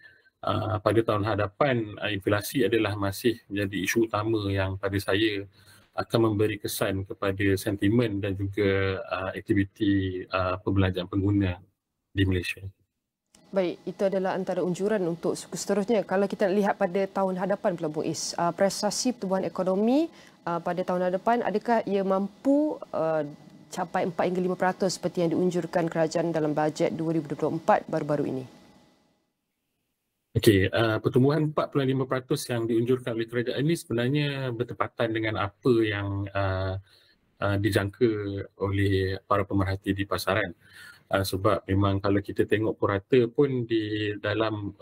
pada tahun hadapan, inflasi adalah masih menjadi isu utama yang pada saya akan memberi kesan kepada sentimen dan juga aktiviti perbelanjaan pengguna di Malaysia. Baik, itu adalah antara unjuran untuk suku seterusnya. Kalau kita lihat pada tahun hadapan pula Bu Is, prestasi pertumbuhan ekonomi pada tahun hadapan, adakah ia mampu capai 4 hingga 5% seperti yang diunjurkan kerajaan dalam bajet 2024 baru-baru ini? Okey, pertumbuhan 4.5% yang diunjurkan oleh kerajaan ini sebenarnya bertepatan dengan apa yang dijangka oleh para pemerhati di pasaran. Sebab memang kalau kita tengok purata pun di dalam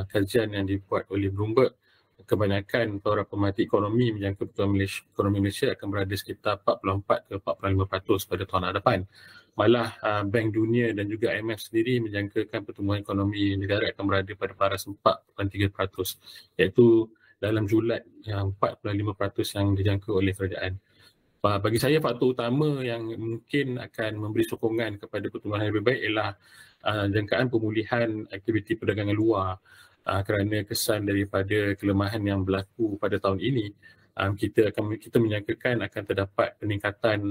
kajian yang dibuat oleh Bloomberg, kebanyakan para pemerhati ekonomi menjangka pertumbuhan ekonomi Malaysia akan berada sekitar 44 ke 45% pada tahun hadapan. Malah Bank Dunia dan juga IMF sendiri menjangkakan pertumbuhan ekonomi negara akan berada pada paras 4.3%, iaitu dalam julat yang 4.5% yang dijangka oleh kerajaan. Bagi saya faktor utama yang mungkin akan memberi sokongan kepada pertumbuhan yang lebih baik ialah jangkaan pemulihan aktiviti perdagangan luar. Kerana kesan daripada kelemahan yang berlaku pada tahun ini, kita menyangkakan akan terdapat peningkatan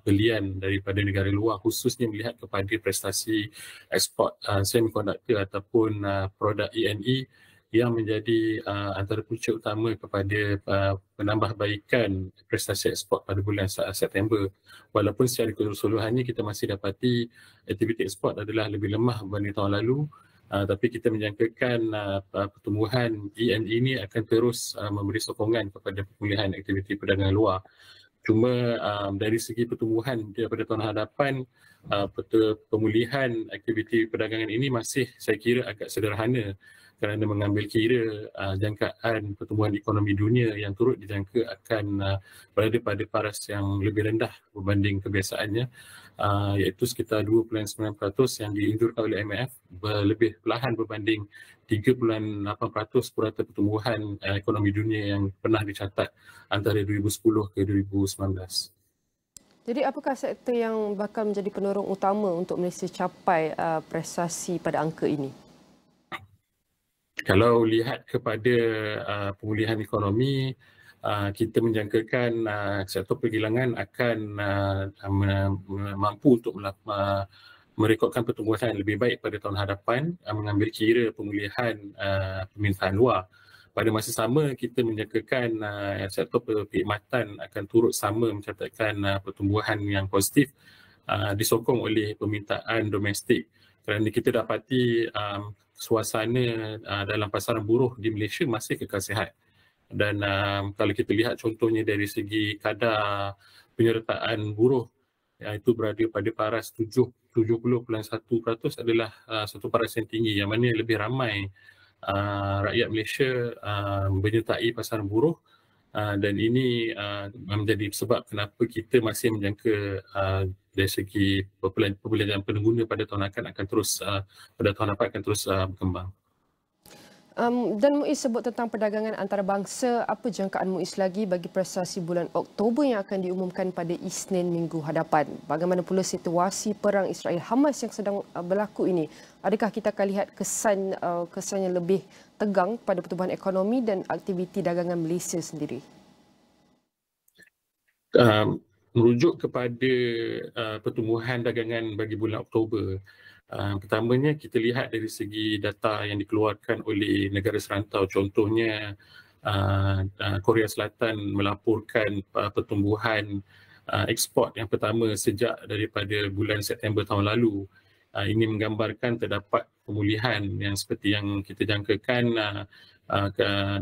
belian daripada negara luar, khususnya melihat kepada prestasi ekspor semikonduktor ataupun produk E&E yang menjadi antara punca utama kepada penambahbaikan prestasi ekspor pada bulan September. Walaupun secara keseluruhannya kita masih dapati aktiviti ekspor adalah lebih lemah berbanding tahun lalu, tapi kita menjangkakan pertumbuhan E&E ini akan terus memberi sokongan kepada pemulihan aktiviti perdagangan luar. Cuma dari segi pertumbuhan daripada tahun hadapan, pemulihan aktiviti perdagangan ini masih saya kira agak sederhana kerana mengambil kira jangkaan pertumbuhan ekonomi dunia yang turut dijangka akan berada pada paras yang lebih rendah berbanding kebiasaannya, iaitu sekitar 2.9% yang diunjurkan oleh IMF, lebih perlahan berbanding 3.8% purata pertumbuhan ekonomi dunia yang pernah dicatat antara 2010 ke 2019. Jadi apakah sektor yang bakal menjadi penolong utama untuk Malaysia capai prestasi pada angka ini? Kalau lihat kepada pemulihan ekonomi, kita menjangkakan sektor pergilangan akan mampu untuk merekodkan pertumbuhan yang lebih baik pada tahun hadapan, mengambil kira pemulihan permintaan luar. Pada masa sama, kita menjangkakan sektor perkhidmatan akan turut sama mencatatkan pertumbuhan yang positif disokong oleh permintaan domestik. Kerana kita dapati suasana dalam pasaran buruh di Malaysia masih kekal sihat. Dan kalau kita lihat contohnya dari segi kadar penyertaan buruh, itu berada pada paras 70.1% adalah satu paras yang tinggi, yang mana lebih ramai rakyat Malaysia menyertai pasaran buruh, dan ini menjadi sebab kenapa kita masih menjangka dari segi perbelanjaan pengguna pada tahun akan terus berkembang. Dan Muiz sebut tentang perdagangan antarabangsa, apa jangkaan Muiz lagi bagi prestasi bulan Oktober yang akan diumumkan pada Isnin minggu hadapan? Bagaimana pula situasi perang Israel-Hamas yang sedang berlaku ini? Adakah kita akan lihat kesan yang lebih tegang pada pertumbuhan ekonomi dan aktiviti dagangan Malaysia sendiri? Merujuk kepada pertumbuhan dagangan bagi bulan Oktober, pertamanya kita lihat dari segi data yang dikeluarkan oleh negara serantau. Contohnya Korea Selatan melaporkan pertumbuhan ekspor yang pertama sejak daripada bulan September tahun lalu. Ini menggambarkan terdapat pemulihan yang seperti yang kita jangkakan,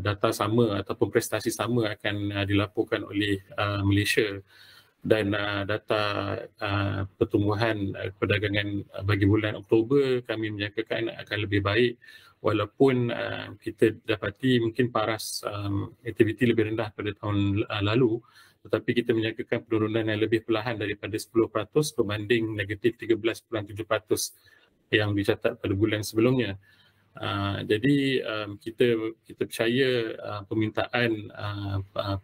data sama ataupun prestasi sama akan dilaporkan oleh Malaysia. Dan data pertumbuhan perdagangan bagi bulan Oktober kami menjangkakan akan lebih baik, walaupun kita dapati mungkin paras aktiviti lebih rendah pada tahun lalu, tetapi kita menjangkakan penurunan yang lebih perlahan daripada 10% berbanding negatif 13.7% yang dicatat pada bulan sebelumnya. Jadi kita percaya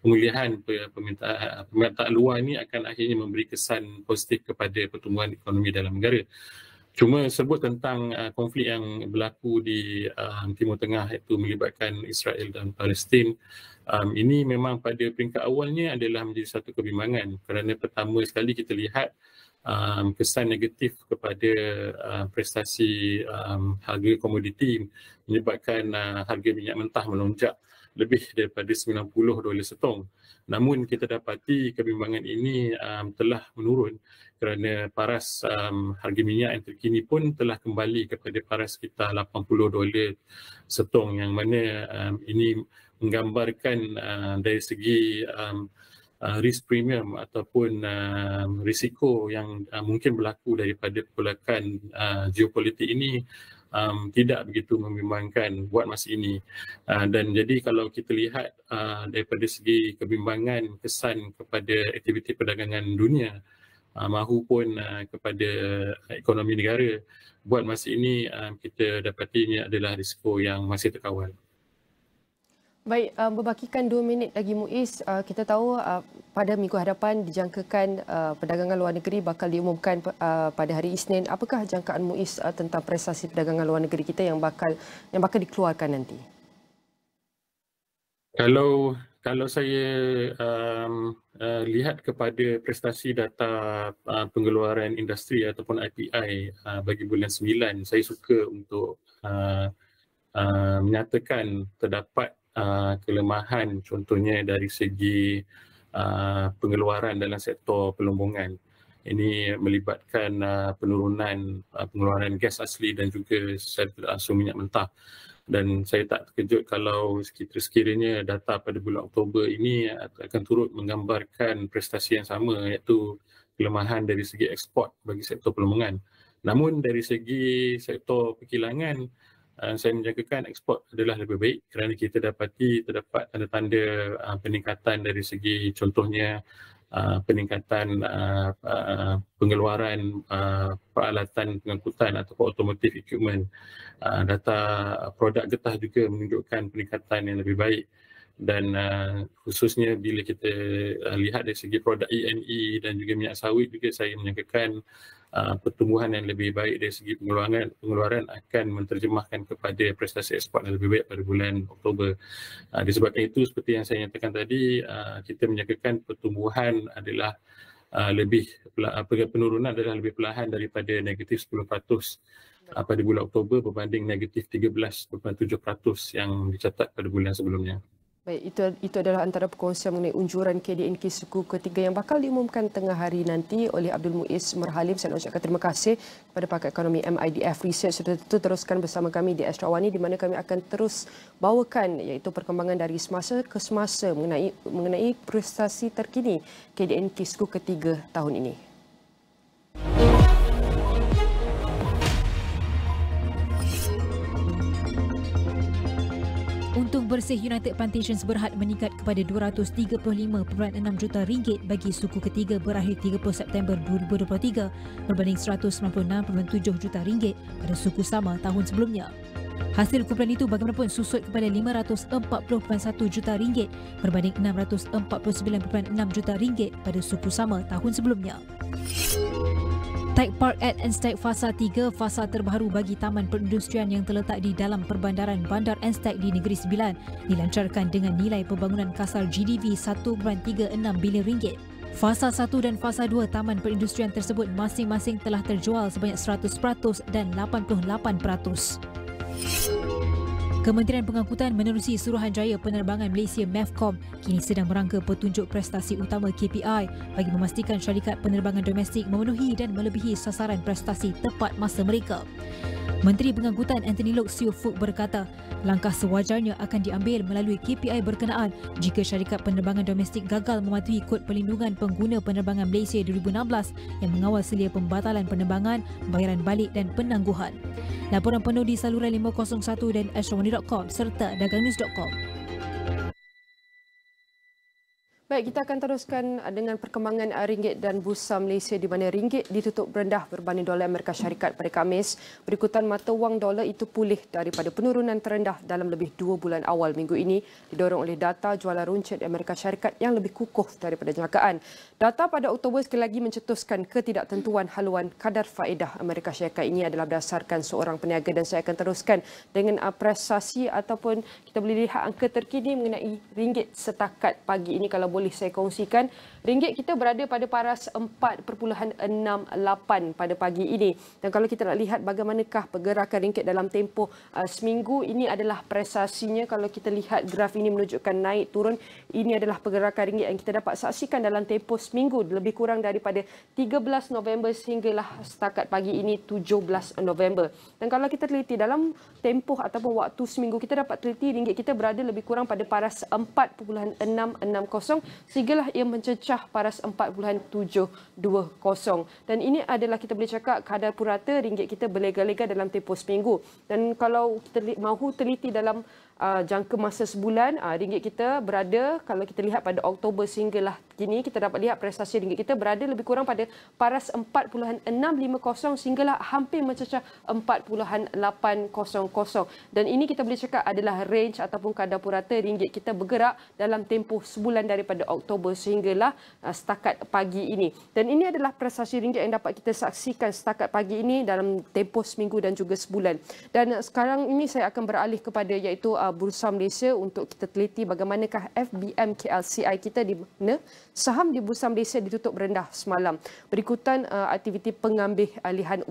pemulihan permintaan luar ini akan akhirnya memberi kesan positif kepada pertumbuhan ekonomi dalam negara. Cuma sebut tentang konflik yang berlaku di Timur Tengah, iaitu melibatkan Israel dan Palestin, ini memang pada peringkat awalnya adalah menjadi satu kebimbangan, kerana pertama sekali kita lihat kesan negatif kepada prestasi harga komoditi, menyebabkan harga minyak mentah melonjak lebih daripada $90 setong. Namun kita dapati kebimbangan ini telah menurun, kerana paras harga minyak yang terkini pun telah kembali kepada paras sekitar $80 setong, yang mana ini menggambarkan dari segi risk premium ataupun risiko yang mungkin berlaku daripada pergolakan geopolitik ini tidak begitu membimbangkan buat masa ini. Dan jadi kalau kita lihat daripada segi kebimbangan kesan kepada aktiviti perdagangan dunia mahupun kepada ekonomi negara, buat masa ini kita dapati ini adalah risiko yang masih terkawal. Baik, berbakikan 2 minit lagi Muiz. Kita tahu pada minggu hadapan dijangkakan perdagangan luar negeri bakal diumumkan pada hari Isnin. Apakah jangkaan Muiz tentang prestasi perdagangan luar negeri kita yang bakal dikeluarkan nanti? Kalau saya lihat kepada prestasi data pengeluaran industri ataupun IPI bagi bulan 9, saya suka untuk menyatakan terdapat kelemahan, contohnya dari segi pengeluaran dalam sektor pelombongan. Ini melibatkan penurunan pengeluaran gas asli dan juga secara langsung minyak mentah. Dan saya tak terkejut kalau sekiranya data pada bulan Oktober ini akan turut menggambarkan prestasi yang sama, iaitu kelemahan dari segi ekspor bagi sektor pelombongan. Namun dari segi sektor perkilangan, saya menjangkakan ekspor adalah lebih baik, kerana kita dapati terdapat tanda-tanda peningkatan dari segi contohnya peningkatan pengeluaran peralatan pengangkutan atau automotive equipment. Data produk getah juga menunjukkan peningkatan yang lebih baik. dan khususnya bila kita lihat dari segi produk E&E dan juga minyak sawit juga saya menyangkakan pertumbuhan yang lebih baik dari segi pengeluaran akan menterjemahkan kepada prestasi ekspor yang lebih baik pada bulan Oktober. Disebabkan itu seperti yang saya nyatakan tadi, kita menyangkakan pertumbuhan adalah penurunan adalah lebih perlahan daripada negatif 10% pada bulan Oktober berbanding negatif 13.7% yang dicatat pada bulan sebelumnya. Baik, itu adalah antara perkongsian mengenai unjuran KDNK suku ketiga yang bakal diumumkan tengah hari nanti oleh Abdul Muiz Merhalim. Saya nak ucapkan terima kasih kepada pakar ekonomi MIDF Research. Sudah teruskan bersama kami di Astro AWANI, di mana kami akan terus bawakan iaitu perkembangan dari semasa ke semasa mengenai prestasi terkini KDNK suku ketiga tahun ini. Untung bersih United Plantations Berhad meningkat kepada RM235.6 juta bagi suku ketiga berakhir 30 September 2023 berbanding RM196.7 juta pada suku sama tahun sebelumnya. Hasil kumpulan itu bagaimanapun susut kepada RM540.1 juta berbanding RM649.6 juta pada suku sama tahun sebelumnya. Tech Park at Anstek Fasa 3, fasa terbaru bagi taman perindustrian yang terletak di dalam perbandaran Bandar Anstek di Negeri Sembilan, dilancarkan dengan nilai pembangunan kasar GDV RM1.36 bilion. Fasa 1 dan Fasa 2 taman perindustrian tersebut masing-masing telah terjual sebanyak 100% dan 88%. Kementerian Pengangkutan menerusi Suruhanjaya Penerbangan Malaysia MEFCOM kini sedang merangka petunjuk prestasi utama KPI bagi memastikan syarikat penerbangan domestik memenuhi dan melebihi sasaran prestasi tepat masa mereka. Menteri Pengangkutan Anthony Loke Siofuk berkata, langkah sewajarnya akan diambil melalui KPI berkenaan jika syarikat penerbangan domestik gagal mematuhi Kod Perlindungan Pengguna Penerbangan Malaysia 2016 yang mengawal selia pembatalan penerbangan, bayaran balik dan penangguhan. Laporan penuh di saluran 501 dan astro.com serta dagangnews.com. Baik, kita akan teruskan dengan perkembangan ringgit dan bursa Malaysia di mana ringgit ditutup rendah berbanding dolar Amerika Syarikat pada Khamis. Berikutan mata wang dolar itu pulih daripada penurunan terendah dalam lebih 2 bulan awal minggu ini didorong oleh data jualan runcit Amerika Syarikat yang lebih kukuh daripada jangkaan. Data pada Oktober sekali lagi mencetuskan ketidaktentuan haluan kadar faedah Amerika Syarikat. Ini adalah berdasarkan seorang peniaga dan saya akan teruskan dengan prestasi ataupun kita boleh lihat angka terkini mengenai ringgit setakat pagi ini. Kalau boleh saya kongsikan, ringgit kita berada pada paras 4.68 pada pagi ini. Dan kalau kita nak lihat bagaimanakah pergerakan ringgit dalam tempoh seminggu, ini adalah prestasinya. Kalau kita lihat graf ini menunjukkan naik turun, ini adalah pergerakan ringgit yang kita dapat saksikan dalam tempoh seminggu lebih kurang daripada 13 November sehinggalah setakat pagi ini 17 November. Dan kalau kita teliti dalam tempoh ataupun waktu seminggu, kita dapat teliti ringgit kita berada lebih kurang pada paras 4.660 sehinggalah ia mencecah paras 4.720. Dan ini adalah kita boleh cakap kadar purata ringgit kita berlega-lega dalam tempoh seminggu. Dan kalau kita mahu teliti dalam jangka masa sebulan, ringgit kita berada, kalau kita lihat pada Oktober sehinggalah kini, kita dapat lihat prestasi ringgit kita berada lebih kurang pada paras 4.650 sehinggalah hampir mencecah 4.800. Dan ini kita boleh cakap adalah range ataupun kadar purata ringgit kita bergerak dalam tempoh sebulan daripada Oktober sehinggalah setakat pagi ini. Dan ini adalah prestasi ringgit yang dapat kita saksikan setakat pagi ini dalam tempoh seminggu dan juga sebulan. Dan sekarang ini saya akan beralih kepada iaitu Bursa Malaysia untuk kita teliti bagaimanakah FBM KLCI kita di mana saham di Bursa Malaysia ditutup rendah semalam. Berikutan aktiviti pengambilan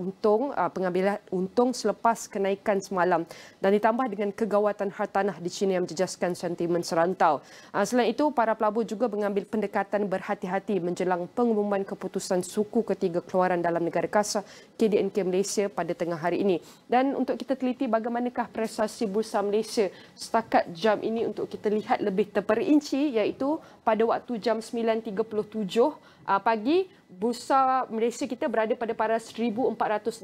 untung selepas kenaikan semalam dan ditambah dengan kegawatan hartanah di China yang menjejaskan sentimen serantau. Selain itu, para pelabur juga mengambil pendekatan berhati-hati menjelang pengumuman keputusan suku ketiga keluaran dalam negara kasar KDNK Malaysia pada tengah hari ini. Dan untuk kita teliti bagaimanakah prestasi Bursa Malaysia setakat jam ini untuk kita lihat lebih terperinci, iaitu pada waktu jam 9.37 pagi bursa Malaysia kita berada pada paras 1461.38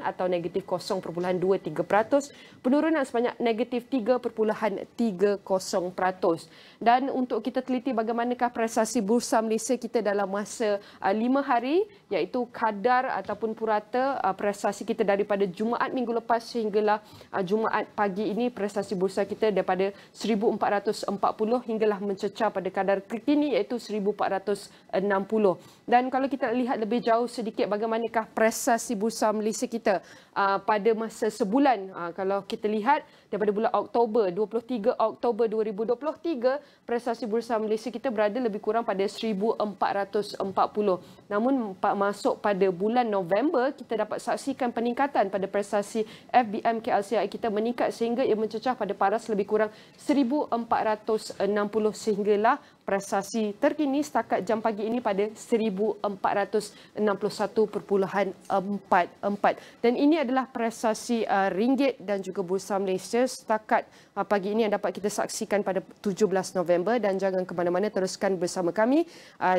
atau negatif 0.23%, penurunan sebanyak negatif 3.30%. Dan untuk kita teliti bagaimanakah prestasi bursa Malaysia kita dalam masa 5 hari, iaitu kadar ataupun purata prestasi kita daripada Jumaat minggu lepas sehinggalah Jumaat pagi ini, prestasi bursa kita daripada 1440 hinggalah mencecah pada kadar terkini iaitu 1460. Dan kalau kita lihat lebih jauh sedikit bagaimanakah prestasi bursa Malaysia kita pada masa sebulan, kalau kita lihat daripada bulan Oktober, 23 Oktober 2023, prestasi bursa Malaysia kita berada lebih kurang pada 1440. Namun masuk pada bulan November, kita dapat saksikan peningkatan pada prestasi FBM KLCI kita meningkat sehingga ia mencecah pada paras lebih kurang 1460 sehinggalah prestasi terkini setakat jam pagi ini pada 1461.44. Dan ini adalah prestasi ringgit dan juga bursa Malaysia setakat pagi ini yang dapat kita saksikan pada 17 November. Dan jangan ke mana-mana, teruskan bersama kami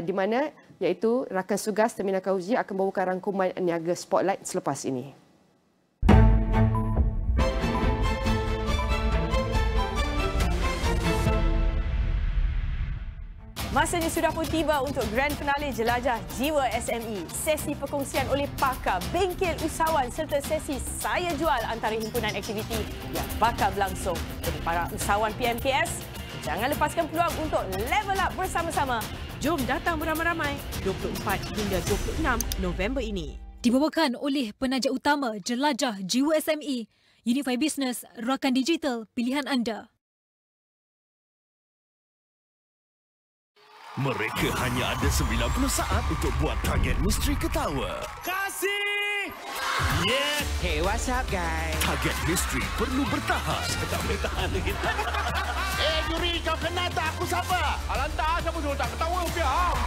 di mana iaitu rakan tugas Terminal Kauji akan membawakan rangkuman Niaga Spotlight selepas ini. Masanya sudah pun tiba untuk grand finale Jelajah Jiwa SME. Sesi perkongsian oleh pakar, bengkel usahawan serta sesi saya jual antara himpunan aktiviti yang bakal berlangsung. Jadi para usahawan PMKS, jangan lepaskan peluang untuk level up bersama-sama. Jom datang beramai-ramai 24 hingga 26 November ini. Dibawakan oleh penaja utama Jelajah Jiwa SME, Unify Business, rakan digital pilihan anda. Mereka hanya ada 90 saat untuk buat target misteri ketawa. Kasih! Yeah! Hey, what's up, guys? Target misteri perlu bertahan. Tak boleh tahan lagi. Juri, kau kenal tak aku siapa? Alantar, siapa suruh tak ketawa, biar.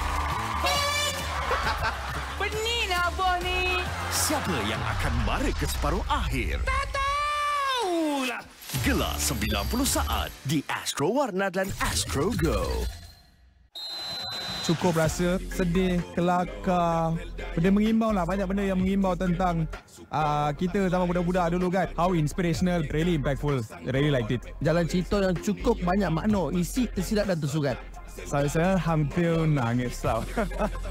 Benihlah boh ni. Siapa yang akan mara ke separuh akhir? Tak tahulah. Gelar 90 saat di Astro Warna dan Astro Go. Cukup rasa sedih, kelakar. Benda mengimbau lah. Banyak benda yang mengimbau tentang kita zaman budak-budak dulu kan. How inspirational, really impactful. Really liked it. Jalan cerita yang cukup banyak makna, isi, tersirat dan tersurat. Saya hampir nangis tau.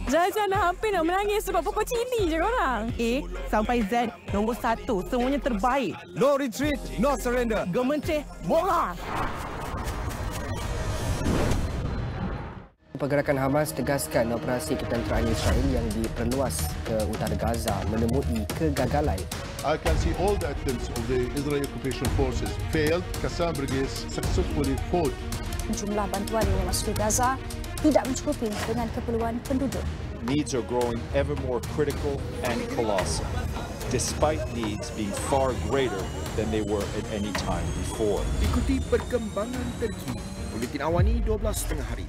Jalan hampir nak menangis sebab pokok cili je korang. A sampai Z, nombor 1. Semuanya terbaik. No retreat, no surrender. Gemenceh, bola. Pergerakan Hamas tegaskan operasi ketenteraan Israel yang diperluas ke utara Gaza menemui kegagalan. I can see all the attempts of the Israeli occupation forces failed. Kesan brigades successfully fought. Jumlah bantuan yang masuk ke Gaza tidak mencukupi dengan keperluan penduduk. Needs are growing ever more critical and colossal, despite needs being far greater than they were at any time before. Ikuti perkembangan terkini. Buletin Awani 12.30 hari.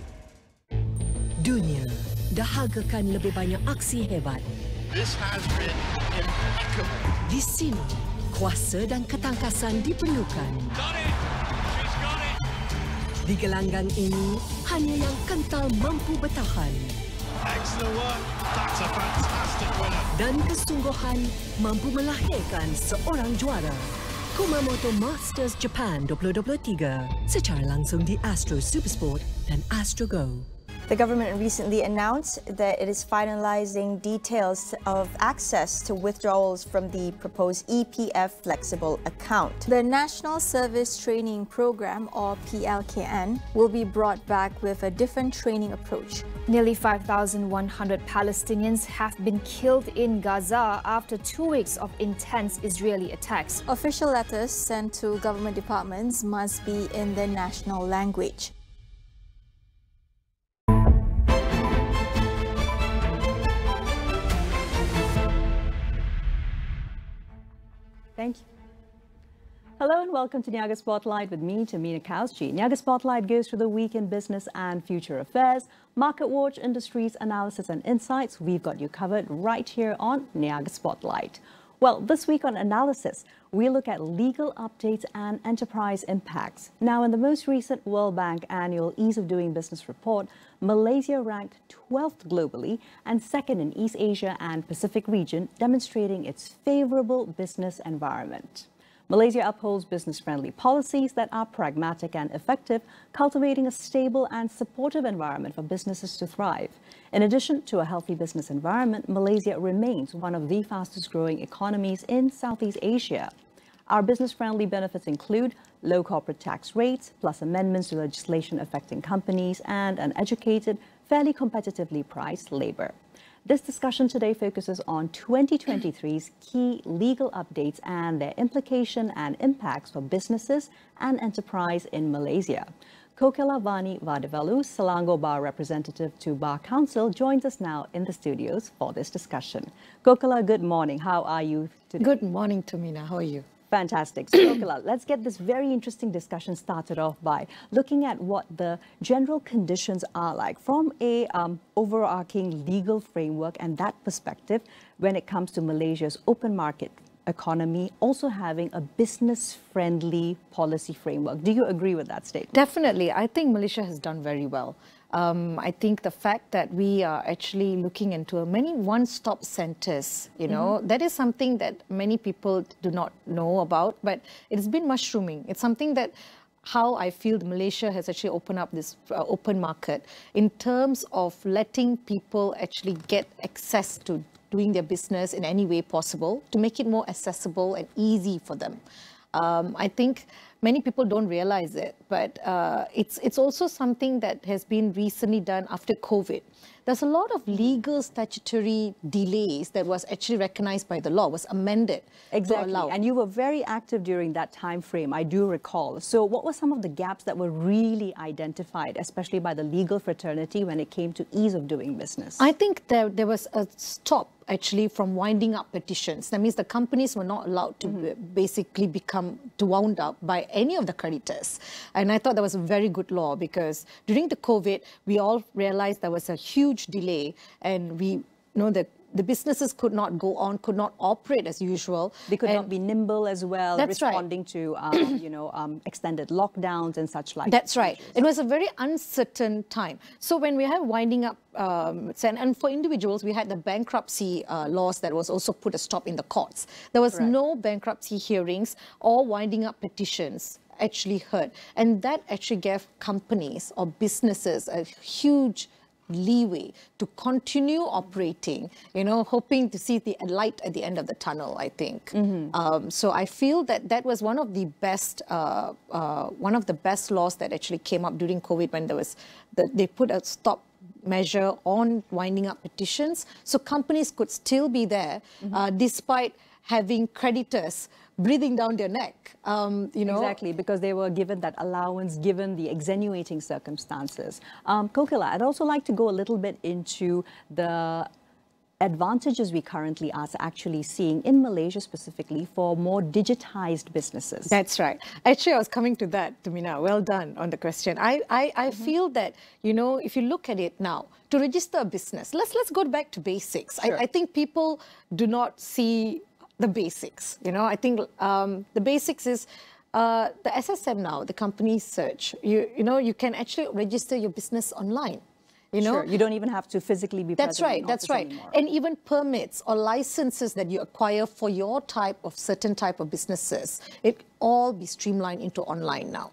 Dunia dahagakan lebih banyak aksi hebat. This has been impeccable. Di sini, kuasa dan ketangkasan diperlukan. Got it. She's got it. Di gelanggang ini, hanya yang kental mampu bertahan. Excellent work. That's a fantastic winner. Dan kesungguhan mampu melahirkan seorang juara. Kumamoto Masters Japan 2023 secara langsung di Astro Supersport dan Astro Go. The government recently announced that it is finalizing details of access to withdrawals from the proposed EPF flexible account. The National Service Training Program, or PLKN, will be brought back with a different training approach. Nearly 5,100 Palestinians have been killed in Gaza after 2 weeks of intense Israeli attacks. Official letters sent to government departments must be in the national language. Thank you. Hello and welcome to Niaga Spotlight with me, Tamina Kauschi. Niaga Spotlight goes through the week in business and future affairs, market watch, industries, analysis and insights. We've got you covered right here on Niaga Spotlight. Well, this week on Analysis, we look at legal updates and enterprise impacts. Now, in the most recent World Bank annual Ease of Doing Business report, Malaysia ranked 12th globally and second in East Asia and Pacific region, demonstrating its favorable business environment. Malaysia upholds business-friendly policies that are pragmatic and effective, cultivating a stable and supportive environment for businesses to thrive. In addition to a healthy business environment, Malaysia remains one of the fastest-growing economies in Southeast Asia. Our business-friendly benefits include low corporate tax rates, plus amendments to legislation affecting companies, and an educated, fairly competitively priced labor. This discussion today focuses on 2023's key legal updates and their implication and impacts for businesses and enterprise in Malaysia. Kokela Vani Vadivalu, Selangor Bar representative to Bar Council, joins us now in the studios for this discussion. Kokela, good morning. How are you today? Good morning, Tamina. How are you? Fantastic. So, Kokela, let's get this very interesting discussion started off by looking at what the general conditions are like from a overarching legal framework and that perspective when it comes to Malaysia's open market economy, also having a business-friendly policy framework. Do you agree with that statement? Definitely. I think Malaysia has done very well. I think the fact that we are actually looking into many one-stop centers, that is something that many people do not know about, but it's been mushrooming. It's something that how I feel Malaysia has actually opened up this open market in terms of letting people actually get access to doing their business in any way possible to make it more accessible and easy for them. I think many people don't realize it, but it's also something that has been recently done after COVID. There's a lot of legal statutory delays that was actually recognized by the law, was amended exactly. to allow. And you were very active during that time frame, I do recall. So what were some of the gaps that were really identified, especially by the legal fraternity when it came to ease of doing business? I think there was a stop actually from winding up petitions. That means the companies were not allowed to basically become wound up by any of the creditors. And I thought that was a very good law because during the COVID, we all realized there was a huge delay and we know that the businesses could not go on, could not operate as usual. They could not be nimble as well, That's responding to extended lockdowns and such like. That's right. It was a very uncertain time. So when we have winding up, and for individuals, we had the bankruptcy laws that was also put a stop in the courts. There was no bankruptcy hearings or winding up petitions actually heard. And that actually gave companies or businesses a huge leeway to continue operating, hoping to see the light at the end of the tunnel, I think. So I feel that was one of the best laws that actually came up during COVID when they put a stop measure on winding up petitions. So companies could still be there despite having creditors breathing down their neck, Exactly, because they were given that allowance, given the extenuating circumstances. Kokela, I'd also like to go a little bit into the advantages we currently are actually seeing in Malaysia specifically for more digitized businesses. That's right. Actually, I was coming to that, Tamina. Well done on the question. I feel that, if you look at it now, to register a business, let's go back to basics. Sure. I think people do not see the basics. I think the basics is the SSM now, the company search. You can actually register your business online. Sure, you don't even have to physically be present. That's right. Anymore. And even permits or licenses that you acquire for your certain type of businesses, it all be streamlined into online now.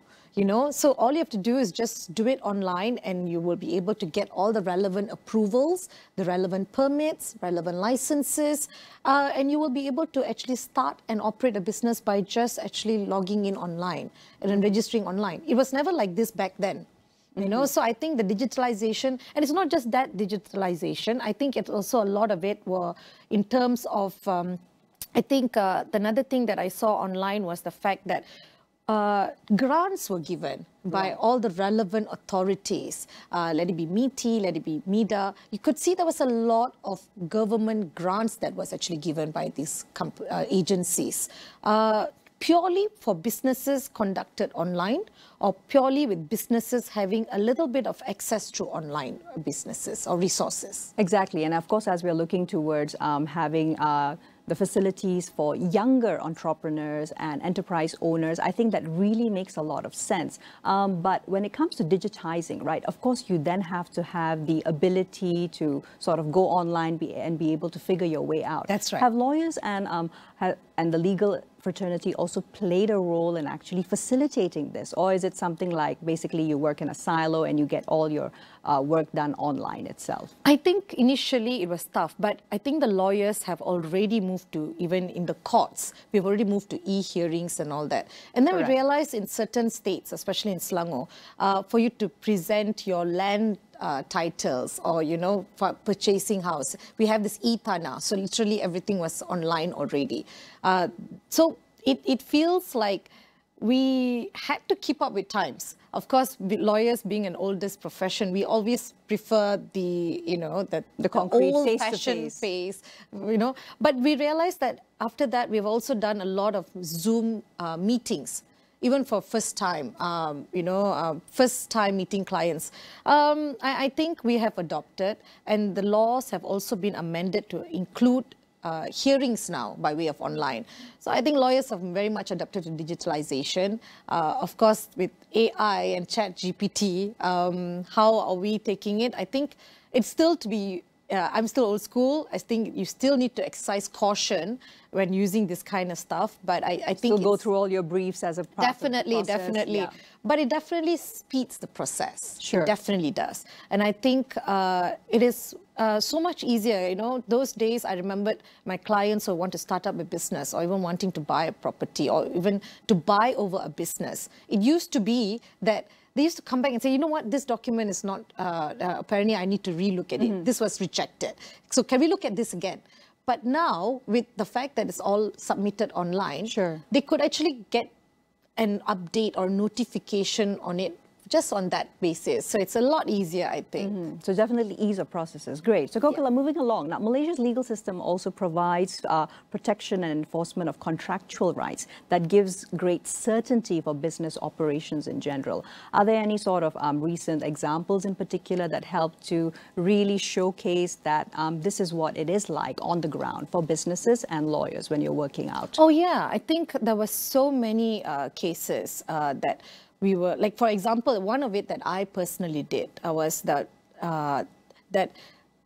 So all you have to do is just do it online and you will be able to get all the relevant approvals, the relevant permits, relevant licenses, and you will be able to actually start and operate a business by just actually logging in online and then registering online. It was never like this back then. So I think the digitalization, and it's not just that digitalization, I think it's also a lot of it were in terms of, I think another thing that I saw online was the fact that grants were given by all the relevant authorities, let it be MITI, let it be MIDA. You could see there was a lot of government grants that was actually given by these agencies. Purely for businesses conducted online or purely with businesses having a little bit of access to online businesses or resources. Exactly. And of course, as we're looking towards having the facilities for younger entrepreneurs and enterprise owners, I think that really makes a lot of sense. But when it comes to digitizing, right, of course, you then have to have the ability to sort of go online and be able to figure your way out. That's right. Have lawyers and the legal fraternity also played a role in actually facilitating this? Or is it something like basically you work in a silo and you get all your work done online itself? I think initially it was tough, but I think the lawyers have already moved to, even in the courts, we've already moved to e-hearings and all that. And then Correct. we realized in certain states, especially in Selangor, for you to present your land titles or, you know, for purchasing house, we have this e-Tanah. So literally everything was online already. So it feels like we had to keep up with times. Of course, lawyers being an oldest profession, we always prefer the, you know, the concrete old-fashioned face, you know. But we realized that after that, we've also done a lot of Zoom meetings, even for first time, first time meeting clients. I think we have adopted, and the laws have also been amended to include hearings now by way of online. So I think lawyers have very much adapted to digitalization. Of course, with AI and ChatGPT, how are we taking it? I think it's still to be, I'm still old school. I think you still need to exercise caution when using this kind of stuff. But I think still go through all your briefs as a part definitely, of the process. definitely. Yeah. But it definitely speeds the process. Sure. It definitely does. And I think it is so much easier. You know, those days I remembered my clients who want to start up a business or even wanting to buy a property or even to buy over a business. It used to be that they used to come back and say, you know what, this document is not, apparently I need to relook at it. This was rejected. So can we look at this again? But now, with the fact that it's all submitted online, they could actually get an update or notification on it just on that basis. So it's a lot easier, I think. So definitely ease of processes. Great. So Kokila, moving along. Now, Malaysia's legal system also provides protection and enforcement of contractual rights that gives great certainty for business operations in general. Are there any sort of recent examples in particular that help to really showcase that this is what it is like on the ground for businesses and lawyers when you're working out? Oh, yeah. I think there were so many cases that we were, like, for example, one of it that I personally did was that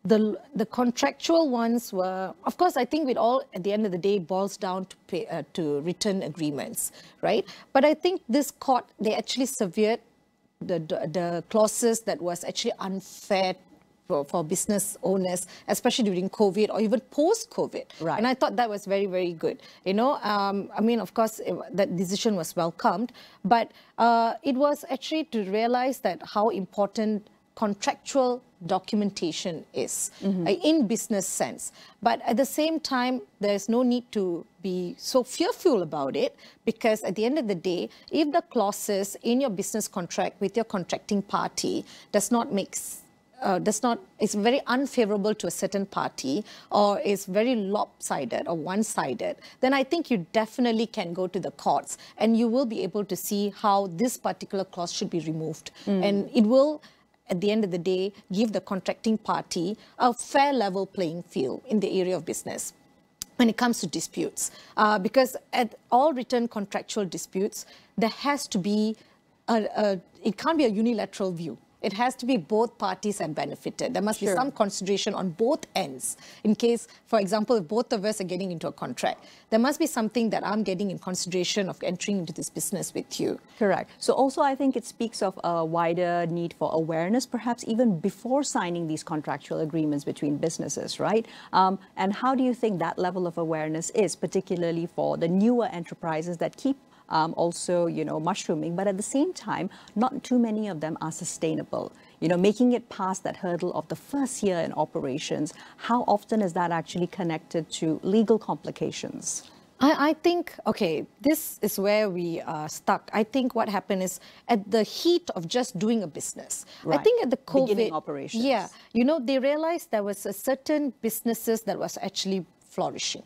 the contractual ones were, of course, I think it all at the end of the day boils down to written agreements, right? But I think this court, they actually severed the clauses that was actually unfair for business owners, especially during COVID or even post-COVID. Right. And I thought that was very, very good. You know, I mean, of course, that decision was welcomed, but it was actually to realize that how important contractual documentation is in business sense. But at the same time, there's no need to be so fearful about it, because at the end of the day, if the clauses in your business contract with your contracting party does not make it's very unfavorable to a certain party or is very lopsided or one-sided, then I think you definitely can go to the courts and you will be able to see how this particular clause should be removed. And it will, at the end of the day, give the contracting party a fair level playing field in the area of business when it comes to disputes. Because at all written contractual disputes, there has to be, it can't be a unilateral view. It has to be both parties have benefited. There must be some consideration on both ends. In case, for example, if both of us are getting into a contract, there must be something that I'm getting in consideration of entering into this business with you. Correct. So also I think it speaks of a wider need for awareness, perhaps even before signing these contractual agreements between businesses, right? And how do you think that level of awareness is, particularly for the newer enterprises that keep also, you know, mushrooming, but at the same time, not too many of them are sustainable. You know, making it past that hurdle of the first year in operations, how often is that actually connected to legal complications? I think, okay, this is where we are stuck. I think what happened is at the heat of just doing a business. Right. I think at the COVID, beginning operations. Yeah, you know, they realized there was a certain businesses that was actually flourishing,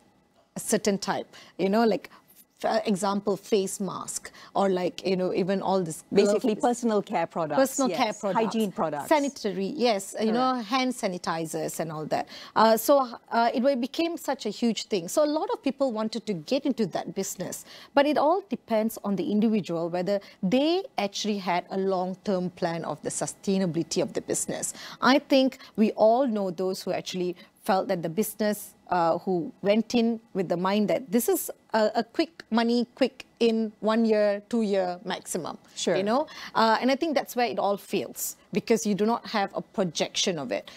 a certain type, you know, like example, face mask, or like, even all this. Basically personal care products. Personal care products. Hygiene products. Sanitary, yes. Hand sanitizers and all that. So it became such a huge thing. So a lot of people wanted to get into that business. But it all depends on the individual, whether they actually had a long-term plan of the sustainability of the business. I think we all know those who actually felt that the business who went in with the mind that this is a quick money, quick in 1 year, 2 year maximum. Sure. And I think that's where it all fails, because you do not have a projection of it.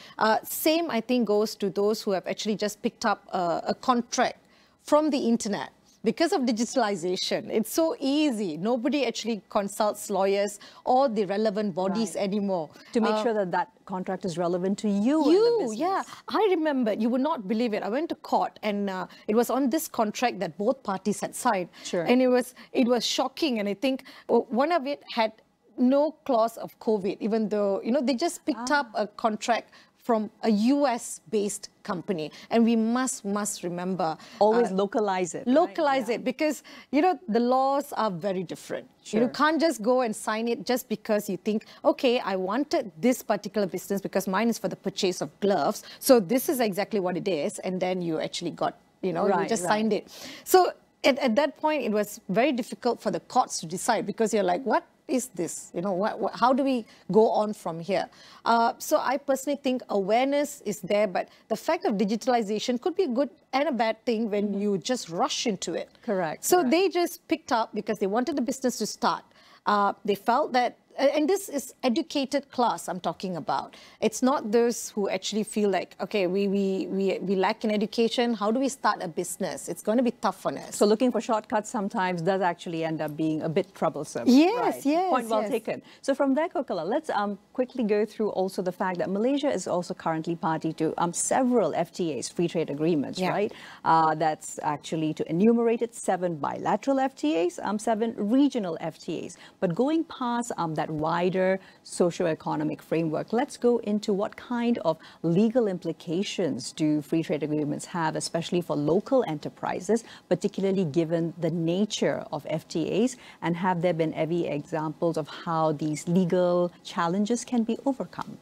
Same, I think, goes to those who have actually just picked up a contract from the internet. Because of digitalization, it's so easy. Nobody actually consults lawyers or the relevant bodies anymore. To make sure that that contract is relevant to you. Yeah. I remember, you would not believe it. I went to court and it was on this contract that both parties had signed. Sure. And it was shocking. And I think one of it had no clause of COVID, even though, they just picked up a contract from a US-based company. And we must remember... Always localize it. Localize it, because, the laws are very different. Sure. You can't just go and sign it just because you think, okay, I wanted this particular business because mine is for the purchase of gloves. So this is exactly what it is. And then you actually got, you just signed it. So at that point, it was very difficult for the courts to decide, because you're like, what is this? How do we go on from here? So I personally think awareness is there, but the fact of digitalization could be a good and a bad thing when you just rush into it. Correct. So they just picked up because they wanted the business to start. They felt that, and this is educated class I'm talking about. It's not those who actually feel like, okay, we lack in education. How do we start a business? It's going to be tough on us. So looking for shortcuts sometimes does actually end up being a bit troublesome. Yes, yes. Point well taken. So from there, Kokala, let's quickly go through also the fact that Malaysia is also currently party to several FTAs, free trade agreements, right? That's actually, to enumerate it, 7 bilateral FTAs, 7 regional FTAs. But going past that wider socio-economic framework, let's go into what kind of legal implications do free trade agreements have, especially for local enterprises, particularly given the nature of FTAs, and have there been any examples of how these legal challenges can be overcome?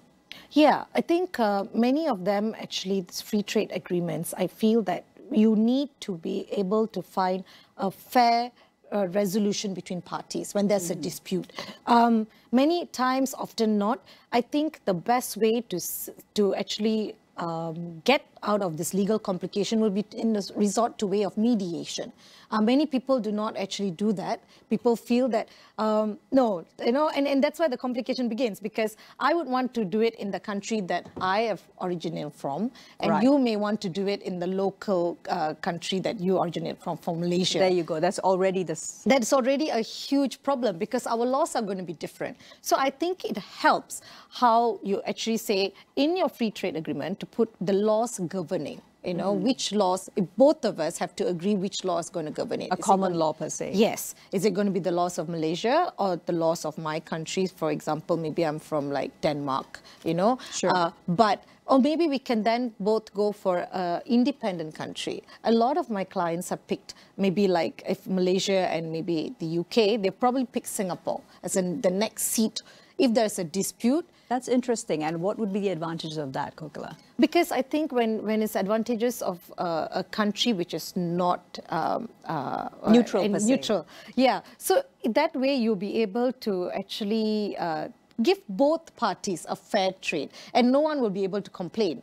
Yeah, I think many of them, actually, these free trade agreements, I feel that you need to be able to find a fair resolution between parties when there's a dispute. Many times, often not, I think the best way to actually get out of this legal complication will be in the resort to way of mediation. Many people do not actually do that. People feel that, no, and that's where the complication begins, because I would want to do it in the country that I have originated from, and you may want to do it in the local country that you originate from Malaysia. There you go. That's already That's already a huge problem, because our laws are going to be different. So I think it helps how you actually say in your free trade agreement to put the laws governing. Which laws, if both of us have to agree which law is going to govern it. A common law per se. Yes. Is it going to be the laws of Malaysia or the laws of my country? For example, maybe I'm from like Denmark, Sure. Or maybe we can then both go for an independent country. A lot of my clients have picked maybe like if Malaysia and maybe the UK, they probably pick Singapore as in the next seat. If there's a dispute. That's interesting. And what would be the advantages of that, Kokala? Because I think when it's advantages of a country which is not neutral per se. Neutral, yeah. So that way you'll be able to actually give both parties a fair trade, and no one will be able to complain,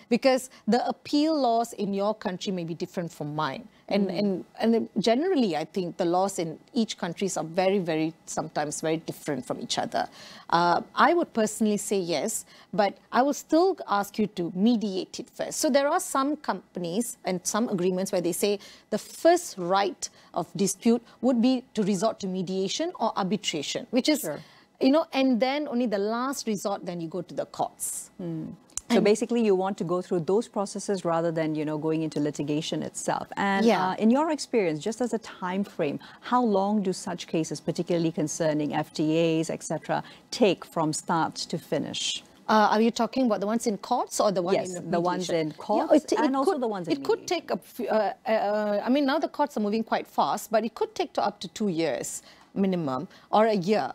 because the appeal laws in your country may be different from mine. And generally, I think the laws in each country are very, sometimes very different from each other. I would personally say yes, but I will still ask you to mediate it first. So there are some companies and some agreements where they say the first right of dispute would be to resort to mediation or arbitration, which is, and then only the last resort, then you go to the courts. So basically, you want to go through those processes rather than, going into litigation itself. And in your experience, just as a time frame, how long do such cases, particularly concerning FTAs, etc., take from start to finish? Are you talking about the ones in courts or the ones in mediation? The ones in courts and also the ones in mediation. It could take, I mean, now the courts are moving quite fast, but it could take to up to 2 years minimum or a year,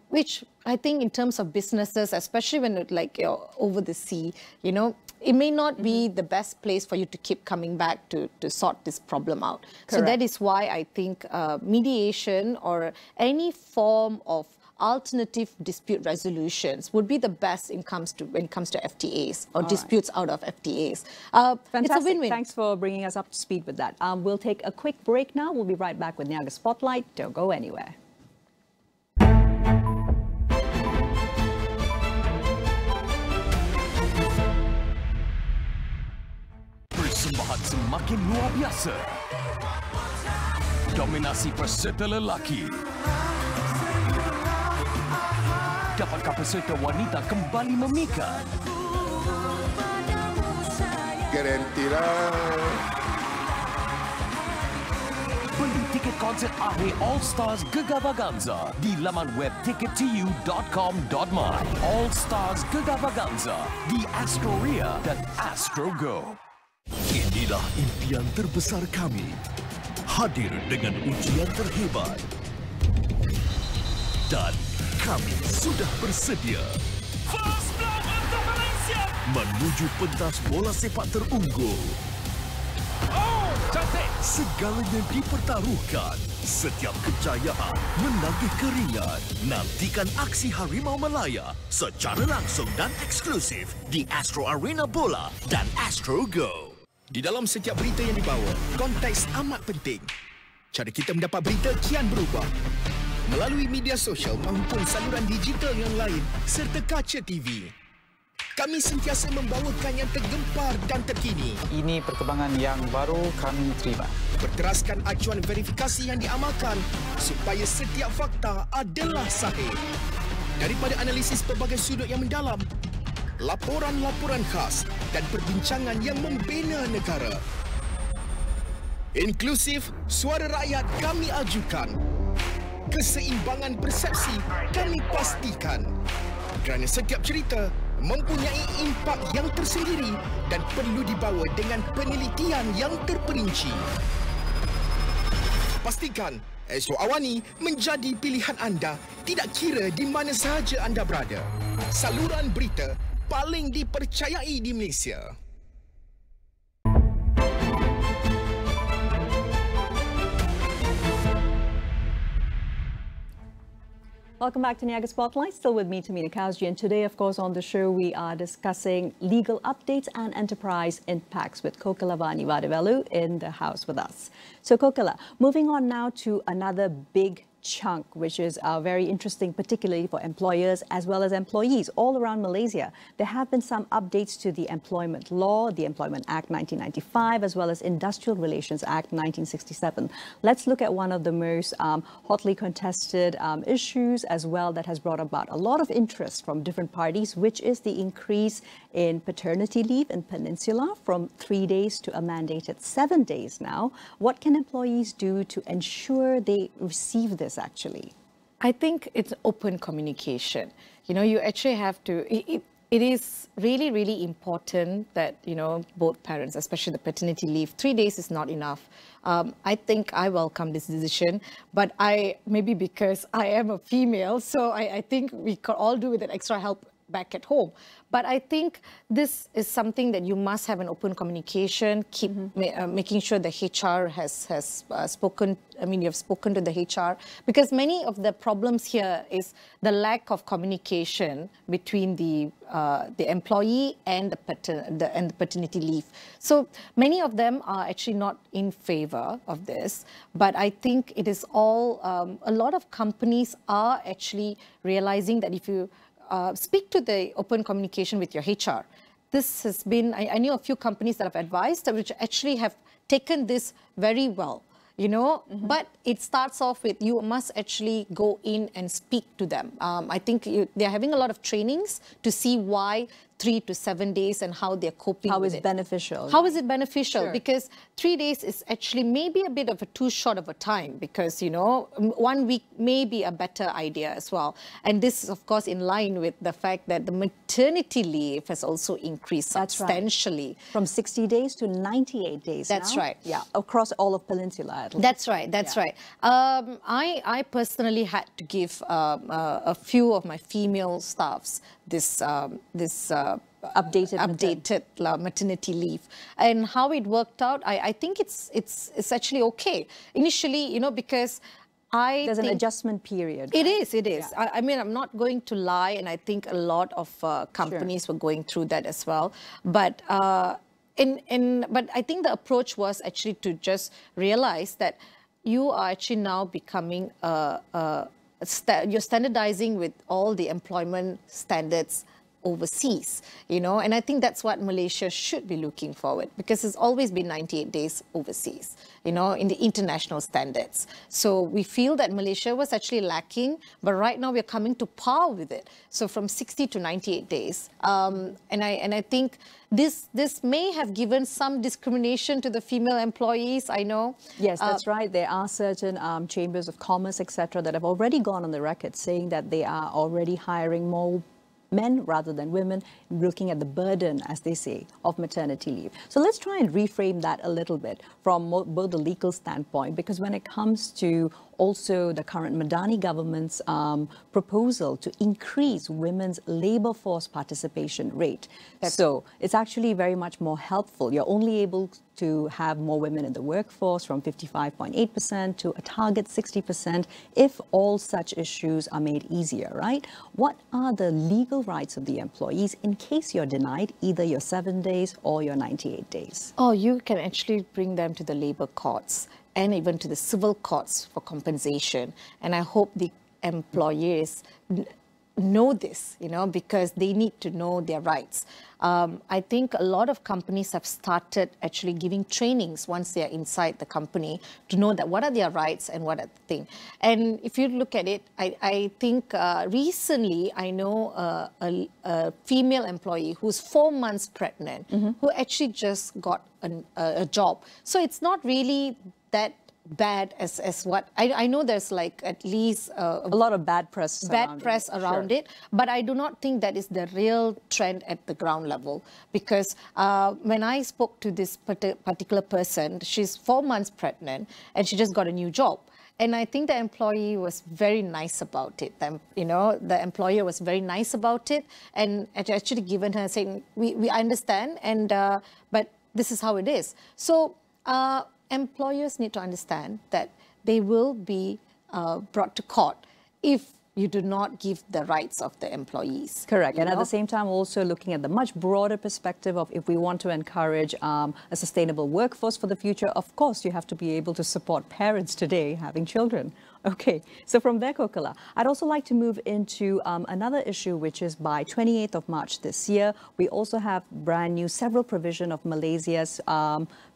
which I think in terms of businesses, especially when you're over the sea, it may not be the best place for you to keep coming back to sort this problem out. Correct. So that is why I think mediation or any form of alternative dispute resolutions would be the best when it comes to FTAs or disputes out of FTAs. Fantastic. It's a win-win. Thanks for bringing us up to speed with that. We'll take a quick break now. We'll be right back with Niaga Spotlight. Don't go anywhere. Persembahan semakin luar biasa. Dominasi peserta lelaki. Dapatkah peserta wanita kembali memikat? Garantilah. Beli tiket konsert akhir All Stars Gegavaganza di laman web tickettu.com.my. All Stars Gegavaganza di Astro Ria dan Astro Go. Inilah impian terbesar kami. Hadir dengan ujian terhebat. Dan kami sudah bersedia. First block untuk Malaysia. Menuju pentas bola sepak terunggul. Oh, cantik. Segalanya dipertaruhkan. Setiap kejayaan menagih keringat. Nantikan aksi Harimau Malaya secara langsung dan eksklusif di Astro Arena Bola dan Astro Go. Di dalam setiap berita yang dibawa, konteks amat penting. Cara kita mendapat berita kian berubah. Melalui media sosial maupun saluran digital yang lain serta kaca TV. Kami sentiasa membawakan yang tergempar dan terkini. Ini perkembangan yang baru kami terima. Berteraskan acuan verifikasi yang diamalkan supaya setiap fakta adalah sahih. Daripada analisis pelbagai sudut yang mendalam, laporan-laporan khas dan perbincangan yang membina negara. Inklusif, suara rakyat kami ajukan. Keseimbangan persepsi kami pastikan. Kerana setiap cerita mempunyai impak yang tersendiri dan perlu dibawa dengan penelitian yang terperinci. Pastikan Astro AWANI menjadi pilihan anda tidak kira di mana sahaja anda berada. Saluran berita paling dipercayai di Malaysia. Welcome back to Niaga Spotlight. Still with me, Tamina Kazji, and today, of course, on the show, we are discussing legal updates and enterprise impacts with Kokila Vanivadivelu in the house with us. So, Kokila, moving on now to another big chunk, which is very interesting, particularly for employers as well as employees all around Malaysia. There have been some updates to the Employment Law, the Employment Act 1995, as well as Industrial Relations Act 1967. Let's look at one of the most hotly contested issues as well that has brought about a lot of interest from different parties, which is the increase in paternity leave in Peninsula from 3 days to a mandated 7 days now. What can employees do to ensure they receive this actually? I think it's open communication. You actually have to, it is really, really important that, both parents, especially the paternity leave, 3 days is not enough. I think I welcome this decision, but maybe because I am a female, so I think we could all do with an extra help back at home. But I think this is something that you must have an open communication, keep making sure the HR has spoken, you've spoken to the HR, because many of the problems here is the lack of communication between the employee and the paternity leave. So many of them are actually not in favor of this, but I think it is all, a lot of companies are actually realizing that if you speak to the open communication with your HR. This has been, I knew a few companies that have advised, which actually have taken this very well, but it starts off with you must actually go in and speak to them. I think they're having a lot of trainings to see why 3 to 7 days and how they're coping with it. How is beneficial? How is it beneficial? Sure. Because 3 days is actually maybe a bit of a too short of a time, because, you know, 1 week may be a better idea as well. And this is, of course, in line with the fact that the maternity leave has also increased substantially. From 60 days to 98 days. That's now. right. Yeah, across all of Peninsula. At least. That's right. That's right. I personally had to give a few of my female staffs this updated maternity leave, and how it worked out, I think it's actually okay initially, you know, because there's an adjustment period. Right? It is. Yeah. I mean, I'm not going to lie, and I think a lot of companies were going through that as well. But but I think the approach was actually to just realize that you are actually now becoming you're standardizing with all the employment standards overseas, you know, and I think that's what Malaysia should be looking forward, because it's always been 98 days overseas, you know, in the international standards. So we feel that Malaysia was actually lacking, but right now we're coming to par with it. So from 60 to 98 days. And I think this may have given some discrimination to the female employees, I know. Yes, that's right. There are certain chambers of commerce, etc., that have already gone on the record saying that they are already hiring more men rather than women, looking at the burden, as they say, of maternity leave. So let's try and reframe that a little bit from both the legal standpoint, because when it comes to also the current Madani government's proposal to increase women's labour force participation rate. So it's actually very much more helpful. You're only able to have more women in the workforce from 55.8% to a target 60% if all such issues are made easier, right? What are the legal rights of the employees in case you're denied either your 7 days or your 98 days? Oh, you can actually bring them to the labour courts and even to the civil courts for compensation. And I hope the employers know this, you know, because they need to know their rights. I think a lot of companies have started actually giving trainings once they are inside the company to know that what are their rights and what are the things. And if you look at it, I think recently I know a female employee who's 4 months pregnant who actually just got a job. So it's not really that bad as what I know. There's like at least a lot of bad press around it, but I do not think that is the real trend at the ground level, because when I spoke to this particular person, she's 4 months pregnant and she just got a new job. And I think the employee was very nice about it. You know, the employer was very nice about it, and actually given her saying, we understand, and but this is how it is. So employers need to understand that they will be brought to court if you do not give the rights of the employees. Correct. And at the same time, also looking at the much broader perspective of if we want to encourage a sustainable workforce for the future, of course, you have to be able to support parents today having children. Okay, so from there, Kokala, I'd also like to move into another issue, which is by 28th of March this year, we also have brand new several provision of Malaysia's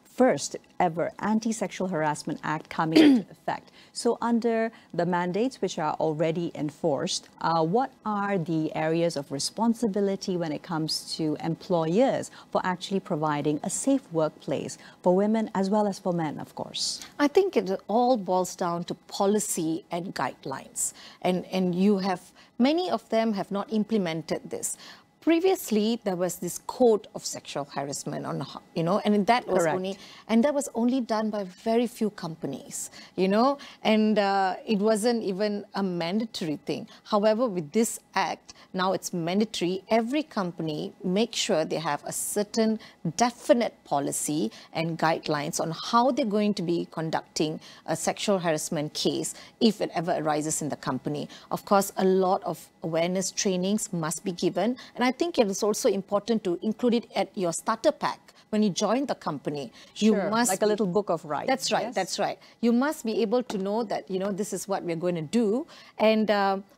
first ever Anti-Sexual Harassment Act coming into effect. So under the mandates which are already enforced, what are the areas of responsibility when it comes to employers for actually providing a safe workplace for women as well as for men, of course? I think it all boils down to policy and guidelines. And you have, many of them have not implemented this. Previously, there was this code of sexual harassment on, you know, and that was only done by very few companies, you know, and it wasn't even a mandatory thing. However, with this act, now it's mandatory. Every company make sure they have a certain definite policy and guidelines on how they're going to be conducting a sexual harassment case if it ever arises in the company. Of course, a lot of awareness trainings must be given, and I think it is also important to include it at your starter pack. When you join the company, you must, like a little book of rights. That's right. Yes? That's right. You must be able to know that, you know, this is what we're going to do, and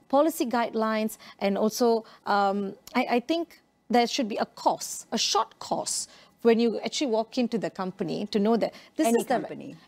policy guidelines, and also I think there should be a course, a short course when you actually walk into the company to know that this is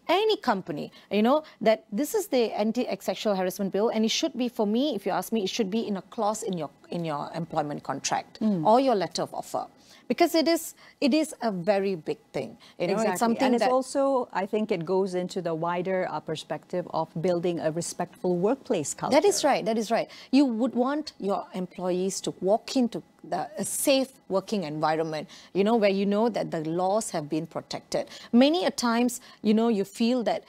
any company, you know, that this is the anti-sexual harassment bill, and it should be, for me, if you ask me, it should be in a clause in your employment contract or your letter of offer. Because it is a very big thing. You know, exactly. It's something and it's that also, I think it goes into the wider perspective of building a respectful workplace culture. That is right. That is right. You would want your employees to walk into a safe working environment, you know, where you know that the laws have been protected. Many a times, you know, you feel that,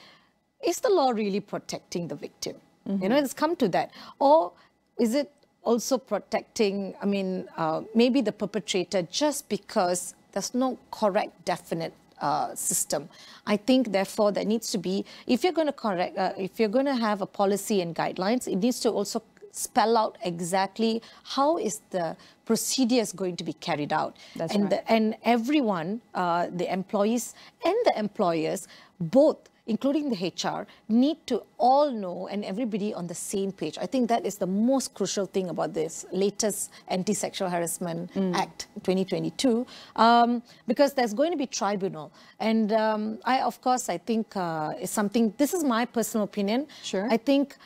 is the law really protecting the victim? You know, it's come to that. Or is it also protecting, I mean, maybe the perpetrator, just because there's no correct, definite system. I think, therefore, there needs to be, if you're going to if you're going to have a policy and guidelines, it needs to also spell out exactly how is the procedures going to be carried out. That's and right. And everyone, the employees and the employers, both, including the HR, need to all know and everybody on the same page. I think that is the most crucial thing about this latest Anti-Sexual Harassment Act 2022, because there's going to be tribunal. And of course, I think is something, this is my personal opinion. Sure. I think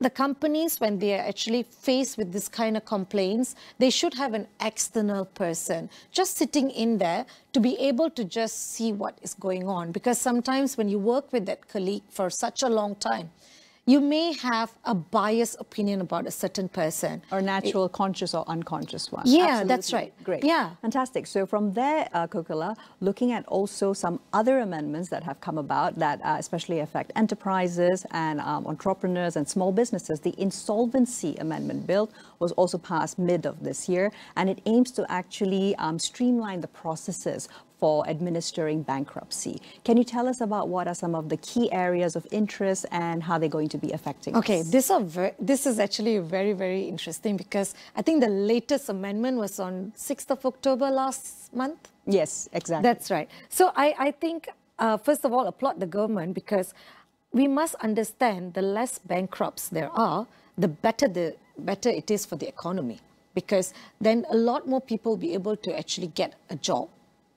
the companies, when they are actually faced with this kind of complaints, they should have an external person just sitting in there to be able to just see what is going on. Because sometimes when you work with that colleague for such a long time, you may have a biased opinion about a certain person. Or natural, conscious or unconscious one. Yeah, Absolutely. that's right. Great. Yeah. Fantastic. So from there, Kokila, looking at also some other amendments that have come about that especially affect enterprises and entrepreneurs and small businesses, the Insolvency Amendment Bill was also passed mid of this year, and it aims to actually streamline the processes for administering bankruptcy. Can you tell us about what are some of the key areas of interest and how they're going to be affecting Okay, us? this is actually very, very interesting, because I think the latest amendment was on 6th of October last month. Yes, exactly. That's right. So I think, first of all, applaud the government, because we must understand the less bankrupts there are, the better it is for the economy, because then a lot more people will be able to actually get a job.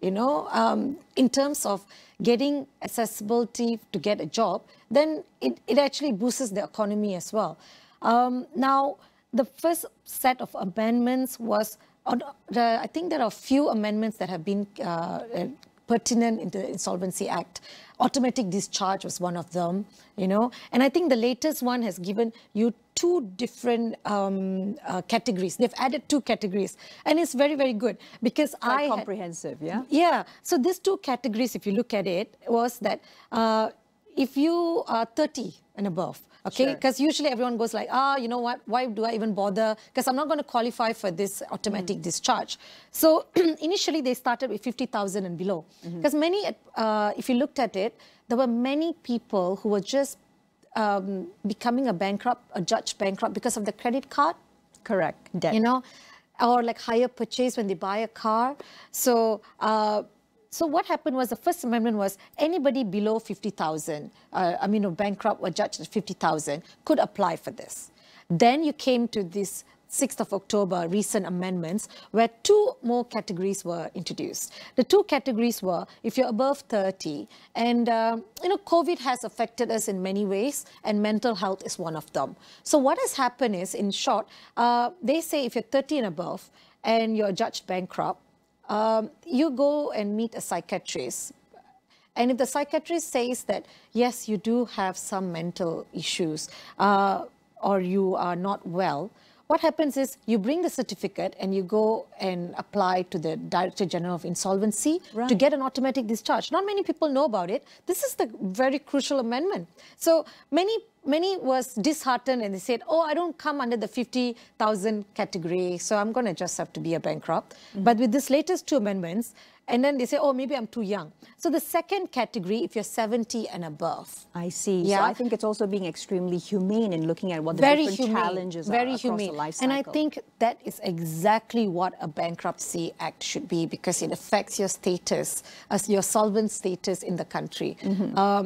You know, in terms of getting accessibility to get a job, then it actually boosts the economy as well. Now, the first set of amendments was, I think there are a few amendments that have been pertinent in the Insolvency Act. Automatic discharge was one of them, you know, and I think the latest one has given you two different categories. They've added two categories, and it's very, very good, because quite comprehensive, yeah? Yeah. So these two categories, if you look at it, was that if you are 30 and above, okay, because usually everyone goes like, you know what, why do I even bother? Because I'm not going to qualify for this automatic discharge. So initially they started with 50,000 and below. Because many, if you looked at it, there were many people who were just becoming a judge bankrupt because of the credit card. Correct. Debt. You know, or like hire purchase when they buy a car. So what happened was, the First Amendment was anybody below 50,000, bankrupt or judged at 50,000 could apply for this. Then you came to this 6th of October recent amendments, where two more categories were introduced. The two categories were, if you're above 30, and COVID has affected us in many ways, and mental health is one of them. So what has happened is, in short, they say if you're 30 and above and you're judged bankrupt, you go and meet a psychiatrist. And if the psychiatrist says that, yes, you do have some mental issues, or you are not well, what happens is you bring the certificate and you go and apply to the Director General of Insolvency to get an automatic discharge. Not many people know about it. This is the very crucial amendment. So many was disheartened, and they said, oh, I don't come under the 50,000 category, so I'm going to just have to be a bankrupt. But with this latest two amendments, and then they say, oh, maybe I'm too young. So the second category, if you're 70 and above. I see. Yeah. So I think it's also being extremely humane in looking at what the different challenges are across the life cycle. And I think that is exactly what a Bankruptcy Act should be, because it affects your status, as your solvent status in the country.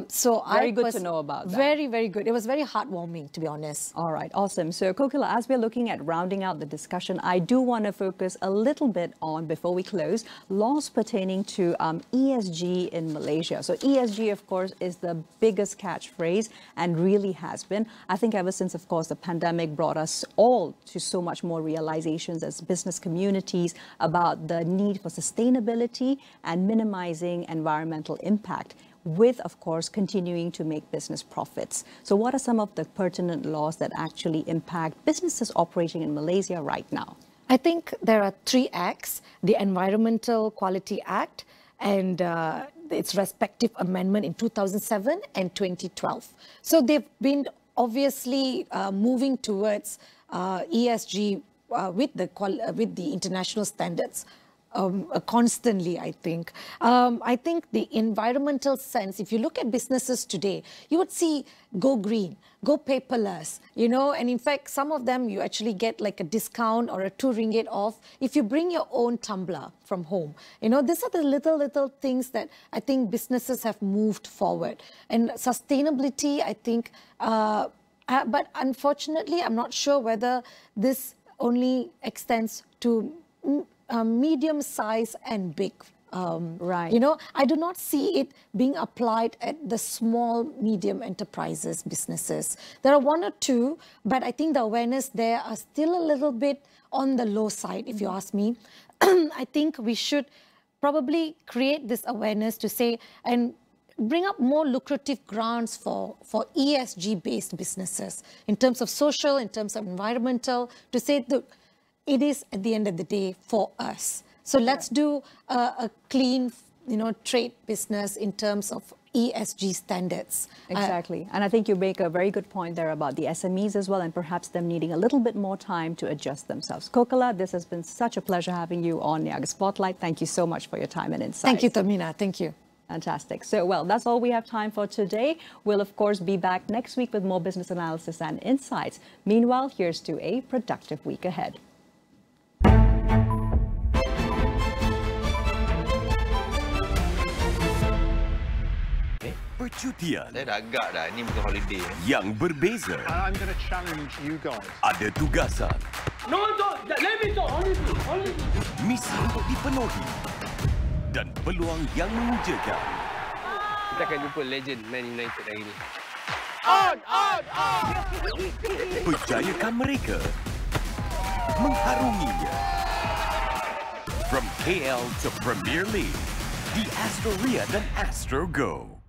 So very good to know about that. Very, very good. It was very heartwarming, to be honest. All right, awesome. So Kokila, as we're looking at rounding out the discussion, I do want to focus a little bit on, before we close, laws pertaining pertaining to ESG in Malaysia. So ESG, of course, is the biggest catchphrase and really has been. I think ever since, of course, the pandemic brought us all to so much more realizations as business communities about the need for sustainability and minimizing environmental impact, with, of course, continuing to make business profits. So what are some of the pertinent laws that actually impact businesses operating in Malaysia right now? I think there are 3 acts: the Environmental Quality Act and its respective amendment in 2007 and 2012. So they've been obviously moving towards ESG with the international standards. Constantly, I think. I think the environmental sense, if you look at businesses today, you would see go green, go paperless, and in fact, some of them you actually get like a discount or a 2 ringgit off if you bring your own tumbler from home. These are the little things that I think businesses have moved forward. And sustainability, I think, but unfortunately, I'm not sure whether this only extends to medium size and big. Right. I do not see it being applied at the small, medium enterprises, businesses. There are 1 or 2, but I think the awareness there are still a little bit on the low side, if you ask me. I think we should probably create this awareness to say and bring up more lucrative grants for ESG-based businesses in terms of social, in terms of environmental, to say, look, it is at the end of the day for us. So let's do a clean, trade business in terms of ESG standards. Exactly. And I think you make a very good point there about the SMEs as well, and perhaps them needing a little bit more time to adjust themselves. Kokala, this has been such a pleasure having you on Niaga Spotlight. Thank you so much for your time and insights. Thank you, Tamina. Thank you. Fantastic. So, well, that's all we have time for today. We'll, of course, be back next week with more business analysis and insights. Meanwhile, here's to a productive week ahead. Percutian. Saya dah agak dah, ini bukan holiday. Yang berbeza. I'm going to challenge you guys. Ada tugasan. No, let me talk. Honestly. Misi untuk dipenuhi. Dan peluang yang mengujakan. Kita akan jumpa legend Man United hari ini. On! Berjayakan mereka. Mengharunginya. From KL to Premier League. Di Astro Ria dan Astro Go.